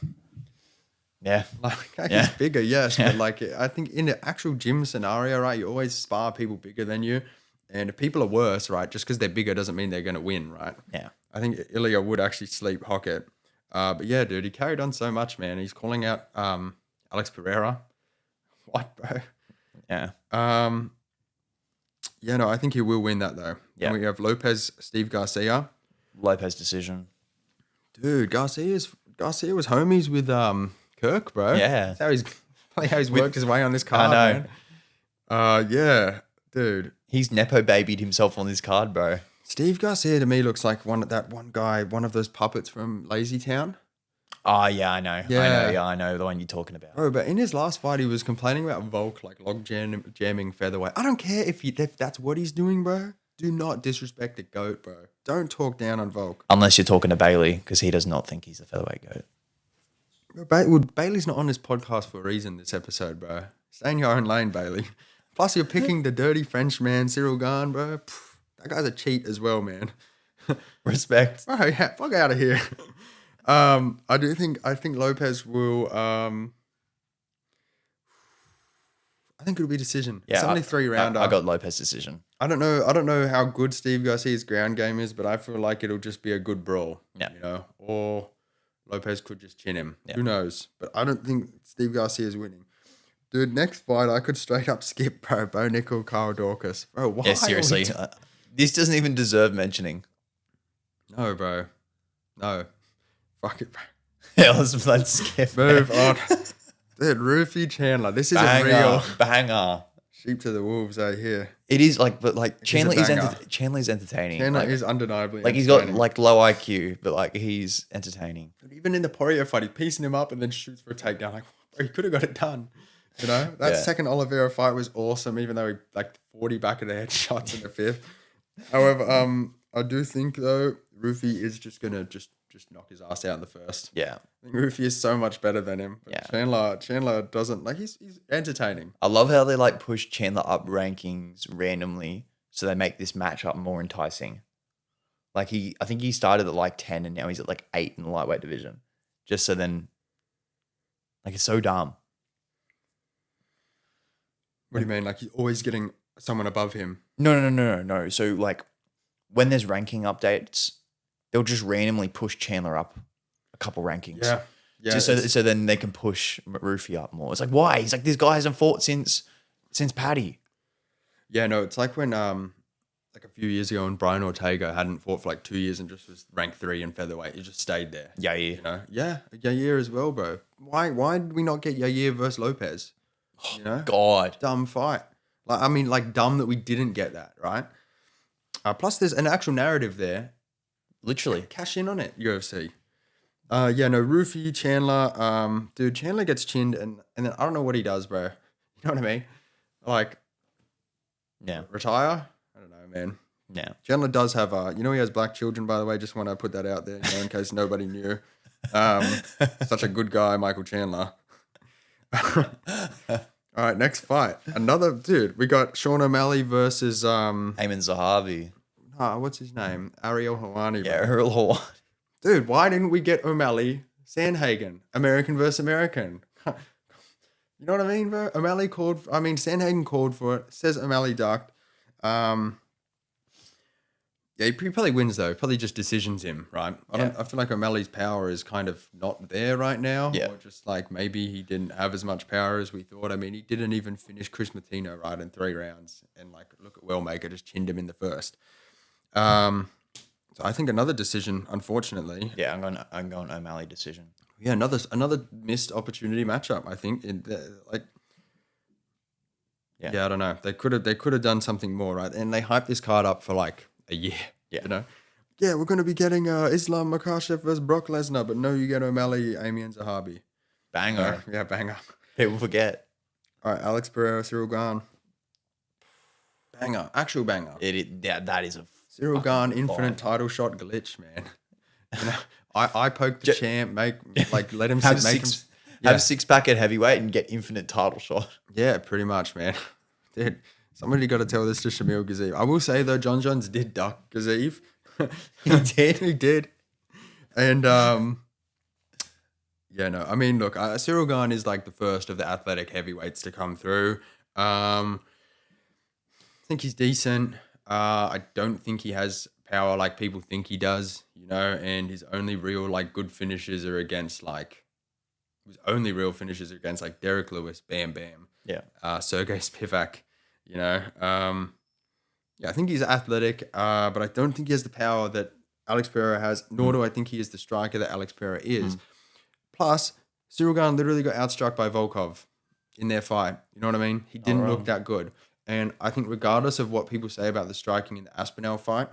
Yeah. Like, Yeah. he's bigger, yes, but like, I think in the actual gym scenario, right, you always spar people bigger than you. And if people are worse, right, just because they're bigger doesn't mean they're going to win, right? Yeah. I think Ilya would actually sleep Hockett. But yeah, dude, he carried on so much, man. He's calling out Alex Pereira. What, bro? Yeah. Yeah, no, I think he will win that, though. Yeah. And we have Lopez, Steve Garcia. Lopez decision. Dude, Garcia was homies with Kirk, bro. Yeah. That's how he's worked his way on this card, know. man. Yeah, dude. He's nepo babied himself on this card, bro. Steve Garcia to me looks like one of those puppets from Lazy Town. Oh, yeah, I know. Yeah. I know the one you're talking about. Bro, but in his last fight, he was complaining about Volk, like jamming featherweight. I don't care if that's what he's doing, bro. Do not disrespect the GOAT, bro. Don't talk down on Volk. Unless you're talking to Bailey, because he does not think he's a featherweight goat. Bailey's not on this podcast for a reason this episode, bro. Stay in your own lane, Bailey. Plus, you're picking the dirty Frenchman, Cyril Gane, bro. Pff, that guy's a cheat as well, man. Respect. Bro, yeah, fuck out of here. I think Lopez will. I think it'll be decision. Yeah, it's only 3-rounder. I got Lopez decision. I don't know how good Steve Garcia's ground game is, but I feel like it'll just be a good brawl. Yeah. You know, or Lopez could just chin him. Yeah. Who knows? But I don't think Steve Garcia's winning. Dude, next fight I could straight up skip, bro. Bo Nickel, Carl Dorcas. Bro, why? Yeah, seriously. This doesn't even deserve mentioning. No, bro. No. Fuck it, bro. Yeah, let's skip. Move on. Dude, Rufy Chandler. This is a real banger. sheep to the wolves out here. It is but Chandler is banger. Chandler's entertaining. Chandler like, is undeniably like he's got entertaining. like low IQ, but like he's entertaining. Even in the Poirier fight, he's piecing him up and then shoots for a takedown. Like, bro, he could have got it done. You know, that second Oliveira fight was awesome, even though he like 40 back of the head shots in the fifth. However, I do think though Rufy is just gonna just knock his ass out in the first. Yeah. I think Rufy is so much better than him. But Yeah. Chandler doesn't like he's entertaining. I love how they like push Chandler up rankings randomly so they make this matchup more enticing. Like I think he started at like 10 and now he's at like 8 in the lightweight division. Just so then, like it's so dumb. What do you mean? Like he's always getting someone above him? No. So like when there's ranking updates, they'll just randomly push Chandler up a couple rankings. Yeah. Just so then they can push Rufy up more. It's like, why? He's like, this guy hasn't fought since Paddy. Yeah, no, it's like when like a few years ago when Brian Ortega hadn't fought for like 2 years and just was ranked 3 in featherweight. He just stayed there. Yeah. You know? Yeah, Yair as well, bro. Why did we not get Yair versus Lopez? You know? God. Dumb fight. Like dumb that we didn't get that, right? Plus there's an actual narrative there. Literally. Cash in on it, UFC. Rufy, Chandler, dude, Chandler gets chinned and then I don't know what he does, bro. You know what I mean? Like, Yeah. retire? I don't know, man. Yeah. Chandler does have, he has black children, by the way. Just want to put that out there, in case nobody knew. Such a good guy, Michael Chandler. All right, next fight. Another, dude, we got Sean O'Malley versus, Eamon Zahavi. what's his name? Ariel Helwani. Yeah, Earl Hall. Dude, why didn't we get O'Malley, Sandhagen, American versus American? You know what I mean, bro? Sandhagen called for it. Says O'Malley ducked. He probably wins though. Probably just decisions him, right? I feel like O'Malley's power is kind of not there right now. Yeah. Or just like maybe he didn't have as much power as we thought. I mean, he didn't even finish Chris Martino right in 3 rounds, and like look at Wellmaker just chinned him in the first. So I think another decision, unfortunately. Yeah, I'm going O'Malley decision. Yeah, another missed opportunity matchup. I think I don't know. They could have done something more, right? And they hyped this card up for like a year. Yeah. You know? Yeah, we're going to be getting Islam Makhachev versus Brock Lesnar, but no, you get O'Malley, Amy and Zahabi. Banger. Yeah, banger. People forget. All right, Alex Pereira, Cyril Gane. Banger. Actual banger. That is a Cyril fucking Gane, infinite fight. title shot glitch, man. You know, I poke the champ, let him Have make him. have 6-pack at heavyweight and get infinite title shot. Yeah, pretty much, man. Dude, somebody got to tell this to Shamil Gaziev. I will say, though, John Jones did duck Gaziev. He did. And, look, Cyril Gane is like the first of the athletic heavyweights to come through. I think he's decent. I don't think he has power like people think he does, you know, and his only real, like, good finishes are against, like, Derek Lewis, Bam Bam. Yeah. Sergey Spivak, you know. I think he's athletic, but I don't think he has the power that Alex Pereira has, nor do I think he is the striker that Alex Pereira is. Plus, Cyril Gane literally got outstruck by Volkov in their fight. You know what I mean? He didn't look that good. And I think regardless of what people say about the striking in the Aspinall fight,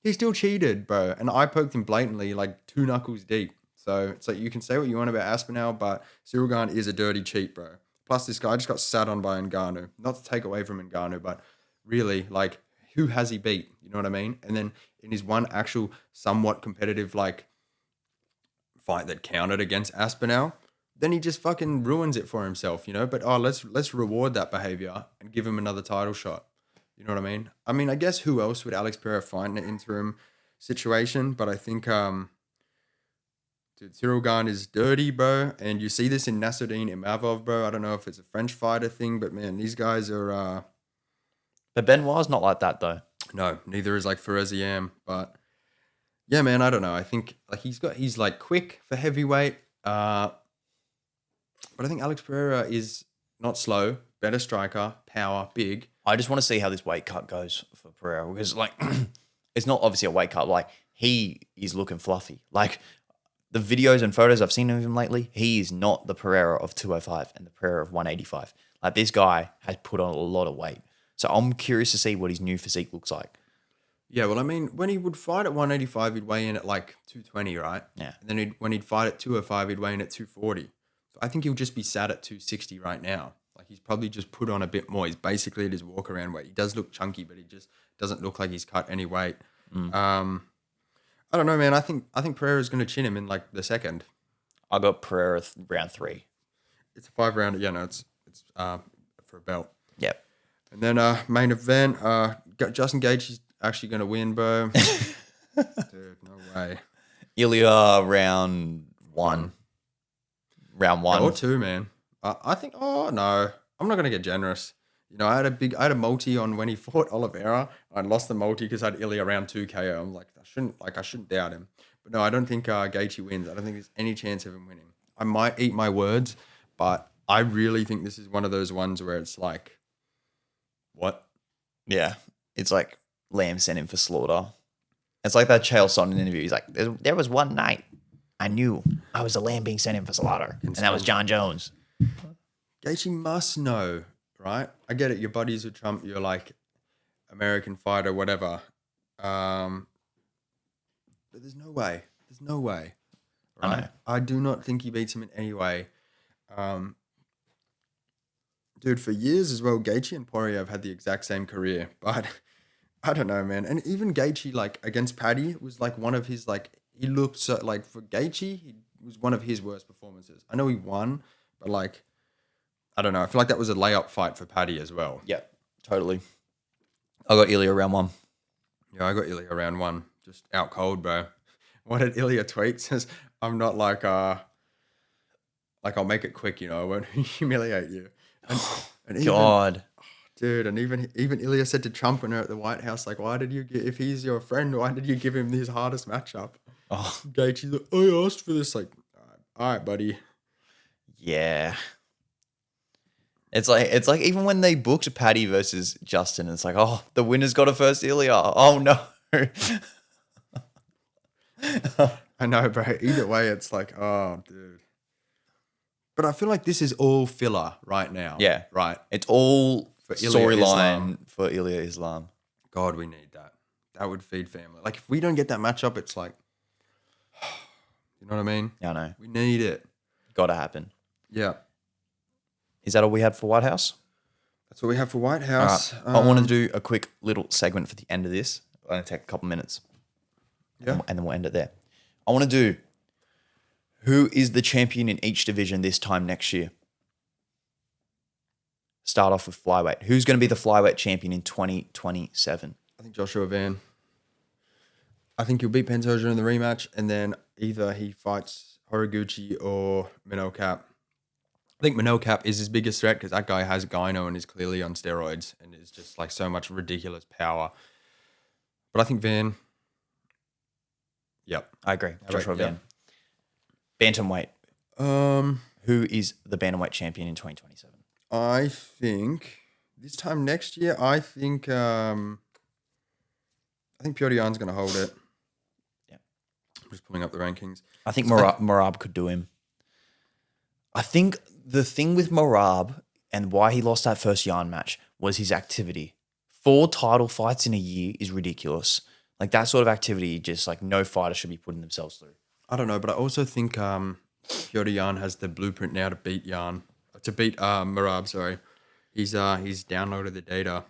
he still cheated, bro. And I poked him blatantly, like 2 knuckles deep. So it's like you can say what you want about Aspinall, but Cyril Gane is a dirty cheat, bro. Plus, this guy just got sat on by Ngannou. Not to take away from Ngannou, but really, like, who has he beat? You know what I mean? And then in his one actual somewhat competitive, like, fight that counted against Aspinall, then he just fucking ruins it for himself, you know? But, let's reward that behavior and give him another title shot. You know what I mean? I mean, I guess who else would Alex Pereira fight in an interim situation? But I think, dude, Cyril Gane is dirty, bro. And you see this in Nassourdine Imavov, bro. I don't know if it's a French fighter thing, but man, these guys are... But Benoit's not like that, though. No, neither is like Fereziam. But yeah, man, I don't know. I think like he's like quick for heavyweight. But I think Alex Pereira is not slow, better striker, power, big. I just want to see how this weight cut goes for Pereira because, like, it's not obviously a weight cut. Like, he is looking fluffy. Like, the videos and photos I've seen of him lately, he is not the Pereira of 205 and the Pereira of 185. Like, this guy has put on a lot of weight. So I'm curious to see what his new physique looks like. Yeah, well, I mean, when he would fight at 185, he'd weigh in at like 220, right? Yeah. And then when he'd fight at 205, he'd weigh in at 240. So I think he'll just be sat at 260 right now. Like, he's probably just put on a bit more. He's basically at his walk-around weight. He does look chunky, but he just doesn't look like he's cut any weight. I don't know, man. I think Pereira's going to chin him in like the second. I got Pereira round 3. It's a 5-round. Yeah, no, it's for a belt. Yep. And then main event, Justin Gaethje's actually going to win, bro. Dude, no way. Ilya round 1. Round 1. Or 2, man. I think, no, I'm not going to get generous. You know, I had a multi on when he fought Oliveira. I lost the multi because I had Ilya round 2 KO. I'm like, I shouldn't doubt him. But no, I don't think Gaethje wins. I don't think there's any chance of him winning. I might eat my words, but I really think this is one of those ones where it's like, what? Yeah. It's like Lamb sent him for slaughter. It's like that Chael Sonnen interview. He's like, there was one night I knew I was a lamb being sent in for slaughter. And that was John Jones. Gaethje must know, right? I get it. Your buddies with Trump. You're like American fighter, whatever. But there's no way. There's no way. Right? I do not think he beats him in any way. Dude, for years as well, Gaethje and Poirier have had the exact same career, but I don't know, man. And even Gaethje, like against Paddy, was like one of his like he looked so like for Gaethje, he was one of his worst performances. I know he won, but like I don't know. I feel like that was a layup fight for Paddy as well. Yeah, totally. I got Ilya round 1. Yeah, I got Ilya round 1. Just out cold, bro. What did Ilya tweet? Says I'm not like I'll make it quick, you know. I won't humiliate you. And even, God, dude, and even Ilya said to Trump when they're at the White House, like, why did you if he's your friend, why did you give him his hardest matchup? Oh, Gaethje's like, I asked for this. Like, all right, buddy. yeah. It's like even when they booked Paddy versus Justin, it's like, oh, the winner's got a first Ilya. Oh no. I know, bro. Either way, it's like, oh, dude. But I feel like this is all filler right now. Yeah. Right. It's all For Ilya storyline Islam. for Ilya Islam. God, we need that. That would feed family. Like, if we don't get that matchup, it's like, you know what I mean? Yeah, I know. We need it. Got to happen. Yeah. Is that all we had for White House? That's what we have for White House. I want to do a quick little segment for the end of this. I'm going to take a couple minutes. Yeah. And then we'll end it there. I want to do who is the champion in each division this time next year. Start off with flyweight. Who's going to be the flyweight champion in 2027? I think Joshua Van. I think he'll beat Pantoja in the rematch, and then either he fights Horiguchi or Minnow Cap. I think Minnow Cap is his biggest threat because that guy has gyno and is clearly on steroids and is just like so much ridiculous power. But I think Van. Yep. I agree. Joshua Yep. Van. Bantamweight. Who is the bantamweight champion in 2027? I think this time next year, I think Piotr Jan's going to hold it. Yeah. I'm just pulling up the rankings. I think Merab could do him. I think the thing with Merab and why he lost that first Yarn match was his activity. 4 title fights in a year is ridiculous. Like that sort of activity, just like no fighter should be putting themselves through. I don't know, but I also think Piotr Jan has the blueprint now to beat Merab. Sorry, he's downloaded the data.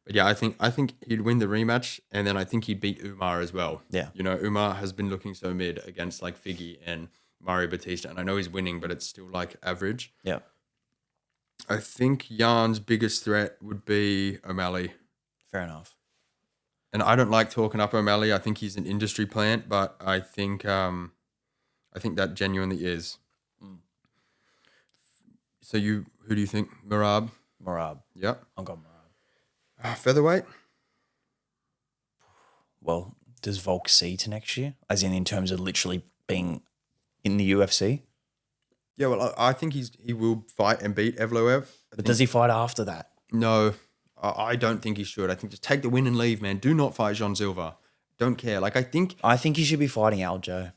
But yeah, I think he'd win the rematch, and then I think he'd beat Umar as well. Yeah. You know, Umar has been looking so mid against like Figgy and Mario Batista, and I know he's winning, but it's still like average. Yeah. I think Jan's biggest threat would be O'Malley. Fair enough. And I don't like talking up O'Malley. I think he's an industry plant, but I think that genuinely is. So who do you think? Merab? Merab. Yep. I've got Merab. Featherweight? Well, does Volk see to next year? As in terms of literally being in the UFC? Yeah, well, I think he will fight and beat Evloev. But does he fight after that? No, I don't think he should. I think just take the win and leave, man. Do not fight Jean Silva. Don't care. Like, I think he should be fighting Aljo.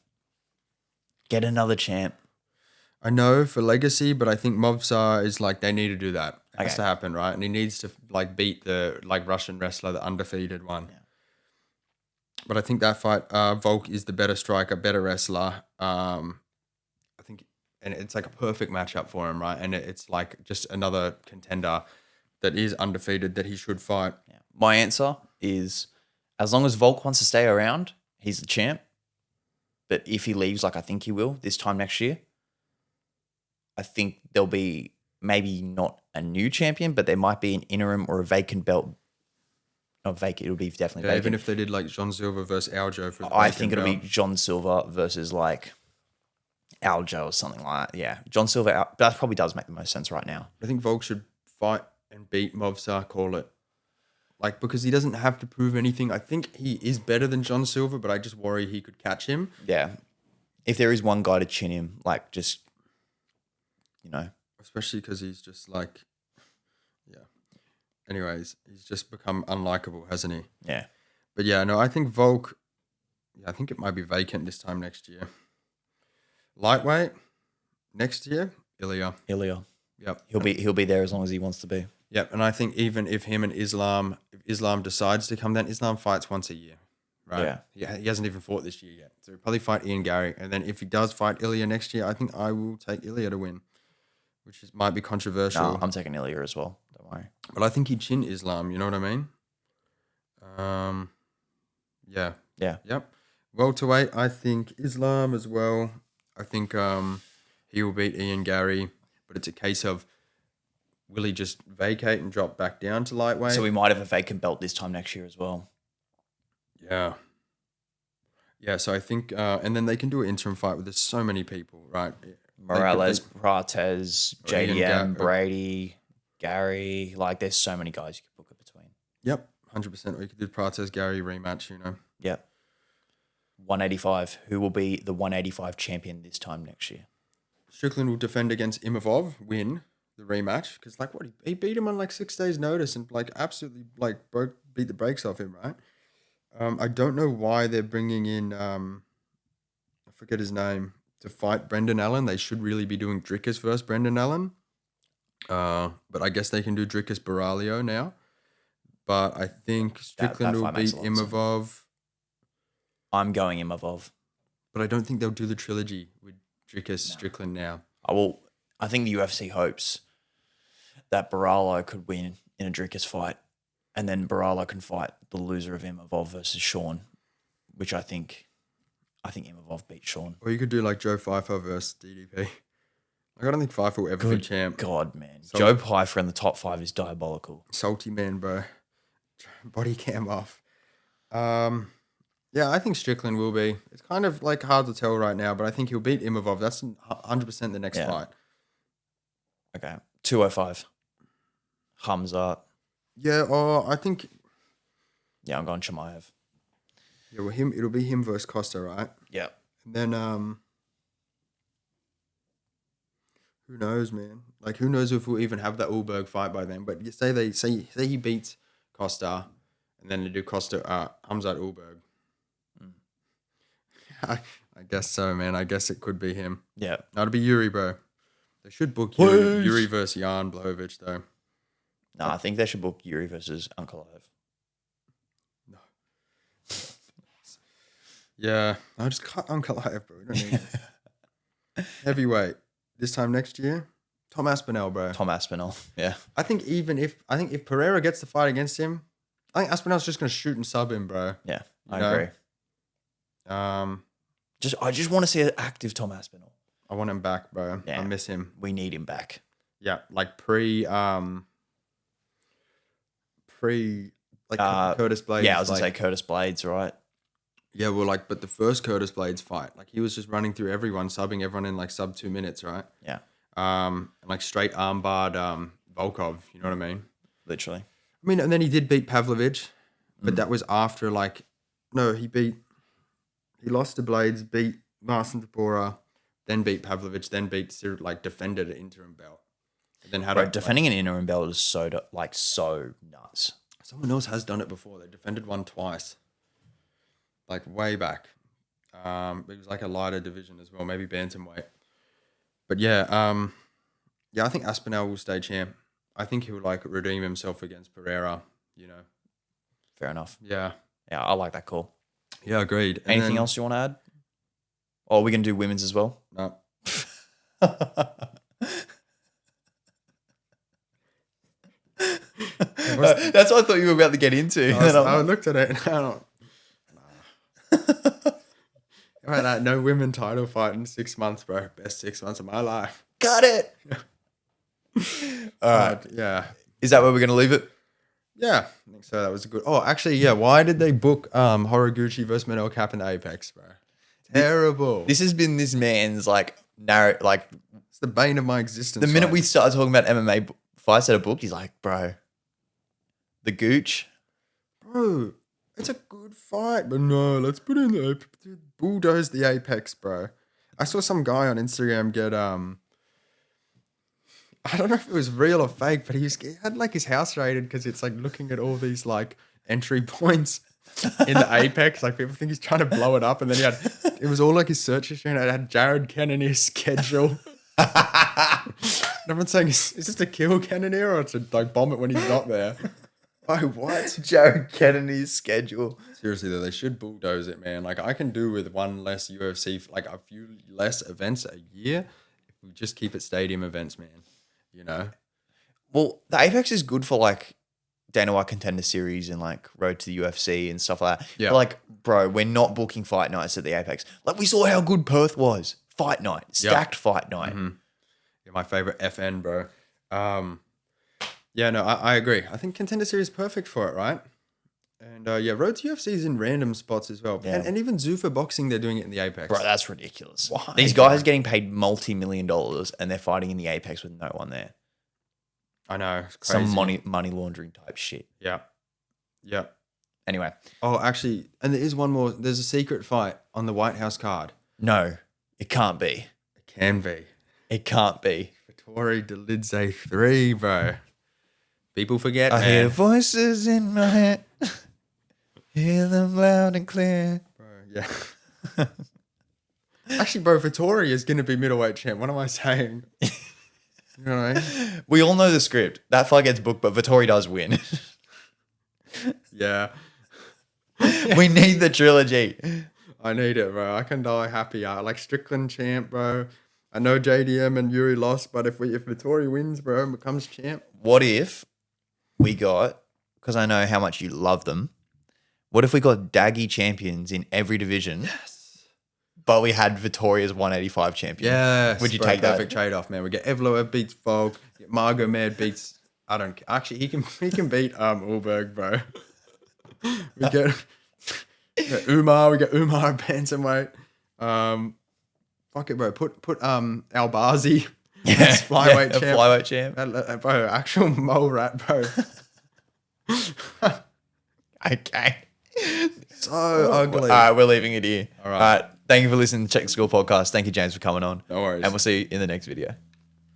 Get another champ. I know for legacy, but I think Movsar is like, they need to do that. It has Okay. to happen, right? And he needs to like beat the like Russian wrestler, the undefeated one. Yeah. But I think that fight, Volk is the better striker, better wrestler. I think, and it's like a perfect matchup for him, right? And it's like just another contender that is undefeated that he should fight. Yeah. My answer is, as long as Volk wants to stay around, he's the champ. But if he leaves, like I think he will this time next year, I think there'll be maybe not a new champion, but there might be an interim or a vacant belt. Not vacant, it'll be definitely vacant. Even if they did like John Silva versus Aljo for the I think it'll be John Silva versus like Aljo or something like that. Yeah, John Silva, that probably does make the most sense right now. I think Volk should fight and beat Movsar, call it. Like, because he doesn't have to prove anything. I think he is better than John Silva, but I just worry he could catch him. Yeah. If there is one guy to chin him, like just, you know. Especially because he's just like, yeah. Anyways, he's just become unlikable, hasn't he? Yeah. But yeah, no, I think Volk, I think it might be vacant this time next year. Lightweight, next year, Ilya. Yep. He'll be there as long as he wants to be. Yep, and I think even if him and Islam, if Islam decides to come down, Islam fights once a year, right? Yeah. He hasn't even fought this year yet. So he'll probably fight Ian Gary. And then if he does fight Ilya next year, I think I will take Ilya to win, which might be controversial. No, I'm taking Ilya as well. Don't worry. But I think he'd chin Islam, you know what I mean? Yeah. Yep. Welterweight, I think Islam as well. I think he will beat Ian Gary, but it's a case of will he just vacate and drop back down to lightweight? So we might have a vacant belt this time next year as well. Yeah. Yeah, so I think, and then they can do an interim fight with there's so many people, right? Morales, Prates, JDM, Brady, Gary. Like, there's so many guys you could book it between. Yep, 100%. Or you could do Prates, Gary rematch, you know. Yep. 185. Who will be the 185 champion this time next year? Strickland will defend against Imavov, win the rematch, because like he beat him on like 6 days notice and like absolutely like beat the brakes off him, right? I don't know why they're bringing in I forget his name to fight Brendan Allen. They should really be doing Drickus versus Brendan Allen, but I guess they can do Drickus Baralio now. But I think Strickland will beat Imavov. I'm going Imavov, but I don't think they'll do the trilogy with Drickus Strickland now. I think the UFC hopes that Baralo could win in a Drickus fight, and then Baralo can fight the loser of Imavov versus Sean, which I think Imavov beat Sean. Or you could do like Joe Pfeiffer versus DDP. Like, I don't think Pfeiffer will ever be champ. God, man. Joe Pfeiffer in the top 5 is diabolical. Salty man, bro. Body cam off. Yeah, I think Strickland will be. It's kind of like hard to tell right now, but I think he'll beat Imavov. That's 100% the next fight. Okay. 205. Hamzat. Yeah, I think... Yeah, I'm going Chimaev. Yeah, well, it'll be him versus Costa, right? Yeah. And then, who knows, man? Like, who knows if we'll even have that Ulberg fight by then? But say he beats Costa, and then they do Costa, Hamzat Ulberg. I guess so, man. I guess it could be him. Yeah. No, it'll be Yuri, bro. They should book Please. Yuri versus Jan Blachowicz, though. No, I think they should book Yuri versus Ankalaev. No. Yeah. I just cut Ankalaev, bro. We don't need it. Heavyweight. This time next year, Tom Aspinall, bro. Tom Aspinall. Yeah. I think if Pereira gets the fight against him, I think Aspinall's just gonna shoot and sub him, bro. Yeah. You I know? agree. I just want to see an active Tom Aspinall. I want him back, bro. Yeah. I miss him. We need him back. Yeah, like Curtis Blades. Yeah, I was gonna say Curtis Blades, right? Yeah, well, but the first Curtis Blades fight, like he was just running through everyone, subbing everyone in like sub 2 minutes, right? Yeah. And like straight armbarred Volkov, you know what I mean? Literally. I mean, and then he did beat Pavlovich, but that was after he lost to Blades, beat Marcin Tybura, then beat Pavlovich, then beat Cyril, defended an interim belt. And then had defending an interim belt is so nuts. Someone else has done it before. They defended one twice. Like way back. It was like a lighter division as well, maybe bantamweight. But yeah, I think Aspinall will stay champ. I think he'll redeem himself against Pereira, you know. Fair enough. Yeah. Yeah, I like that call. Yeah, agreed. Anything else you want to add? Or we can do women's as well? No. That's what I thought you were about to get into. I looked at it and I don't. Right, no women title fight in 6 months, bro. Best 6 months of my life. Got it. All right. Yeah. Is that where we're going to leave it? Yeah, I think so. That was a good. Oh, actually, yeah. Why did they book Horiguchi versus Manel Cap in the Apex, bro? Terrible. This has been this man's it's the bane of my existence. The minute we started talking about MMA fights that are booked, he's like, bro, the gooch. Bro, it's a good fight, but no, let's put in the bulldoze the Apex, bro. I saw some guy on Instagram get I don't know if it was real or fake, but he had his house raided because it's looking at all these entry points in the Apex. People think he's trying to blow it up, and then it was all his search history, and it had Jared Cannonier's schedule. And everyone's saying, is this to kill Cannonier or to bomb it when he's not there? Oh, what? Jared Kennedy's schedule. Seriously though, they should bulldoze it, man. I can do with one less UFC, a few less events a year if we just keep it stadium events, man. You know? Well, the Apex is good for Dana White Contender Series and Road to the UFC and stuff like that. Yeah. But bro, we're not booking fight nights at the Apex. We saw how good Perth was. Fight night. Stacked fight night. Mm-hmm. Yeah, my favorite FN, bro. Yeah, no, I agree. I think Contender Series is perfect for it, right? And Road to UFC is in random spots as well. Yeah. And even Zuffa Boxing, they're doing it in the Apex. Bro, that's ridiculous. Why? These guys getting paid multi-million dollars and they're fighting in the Apex with no one there. I know. It's crazy. Some money laundering type shit. Yeah. Yeah. Anyway. Oh, actually, and there is one more. There's a secret fight on the White House card. No, it can't be. It can be. It can't be. Vittori Delidze 3, bro. People forget, I man. hear voices in my head. Hear them loud and clear. Bro, yeah. Actually, bro, Vittori is going to be middleweight champ. What am I saying? You know what I mean? We all know the script. That fight gets booked, but Vittori does win. Yeah. We need the trilogy. I need it, bro. I can die happy. Strickland champ, bro. I know JDM and Yuri lost, but if Vittori wins, bro, and becomes champ. What if we got, because I know how much you love them, what if we got Daggy champions in every division? Yes. But we had Vittori as 185 champion. Yes. Would you bro, take that? Perfect trade-off, man. We get Evloev beats Volk. Magomed beats... I don't... Actually, he can beat Ulberg, bro. We get Umar. We get Umar at bantamweight. Fuck it, bro. Put Albazi as flyweight champ. Flyweight champ. Bro, actual mole rat, bro. Okay. So ugly. All right, we're leaving it here. All right. Thank you for listening to Check the Score podcast. Thank you, James, for coming on. No worries. And we'll see you in the next video.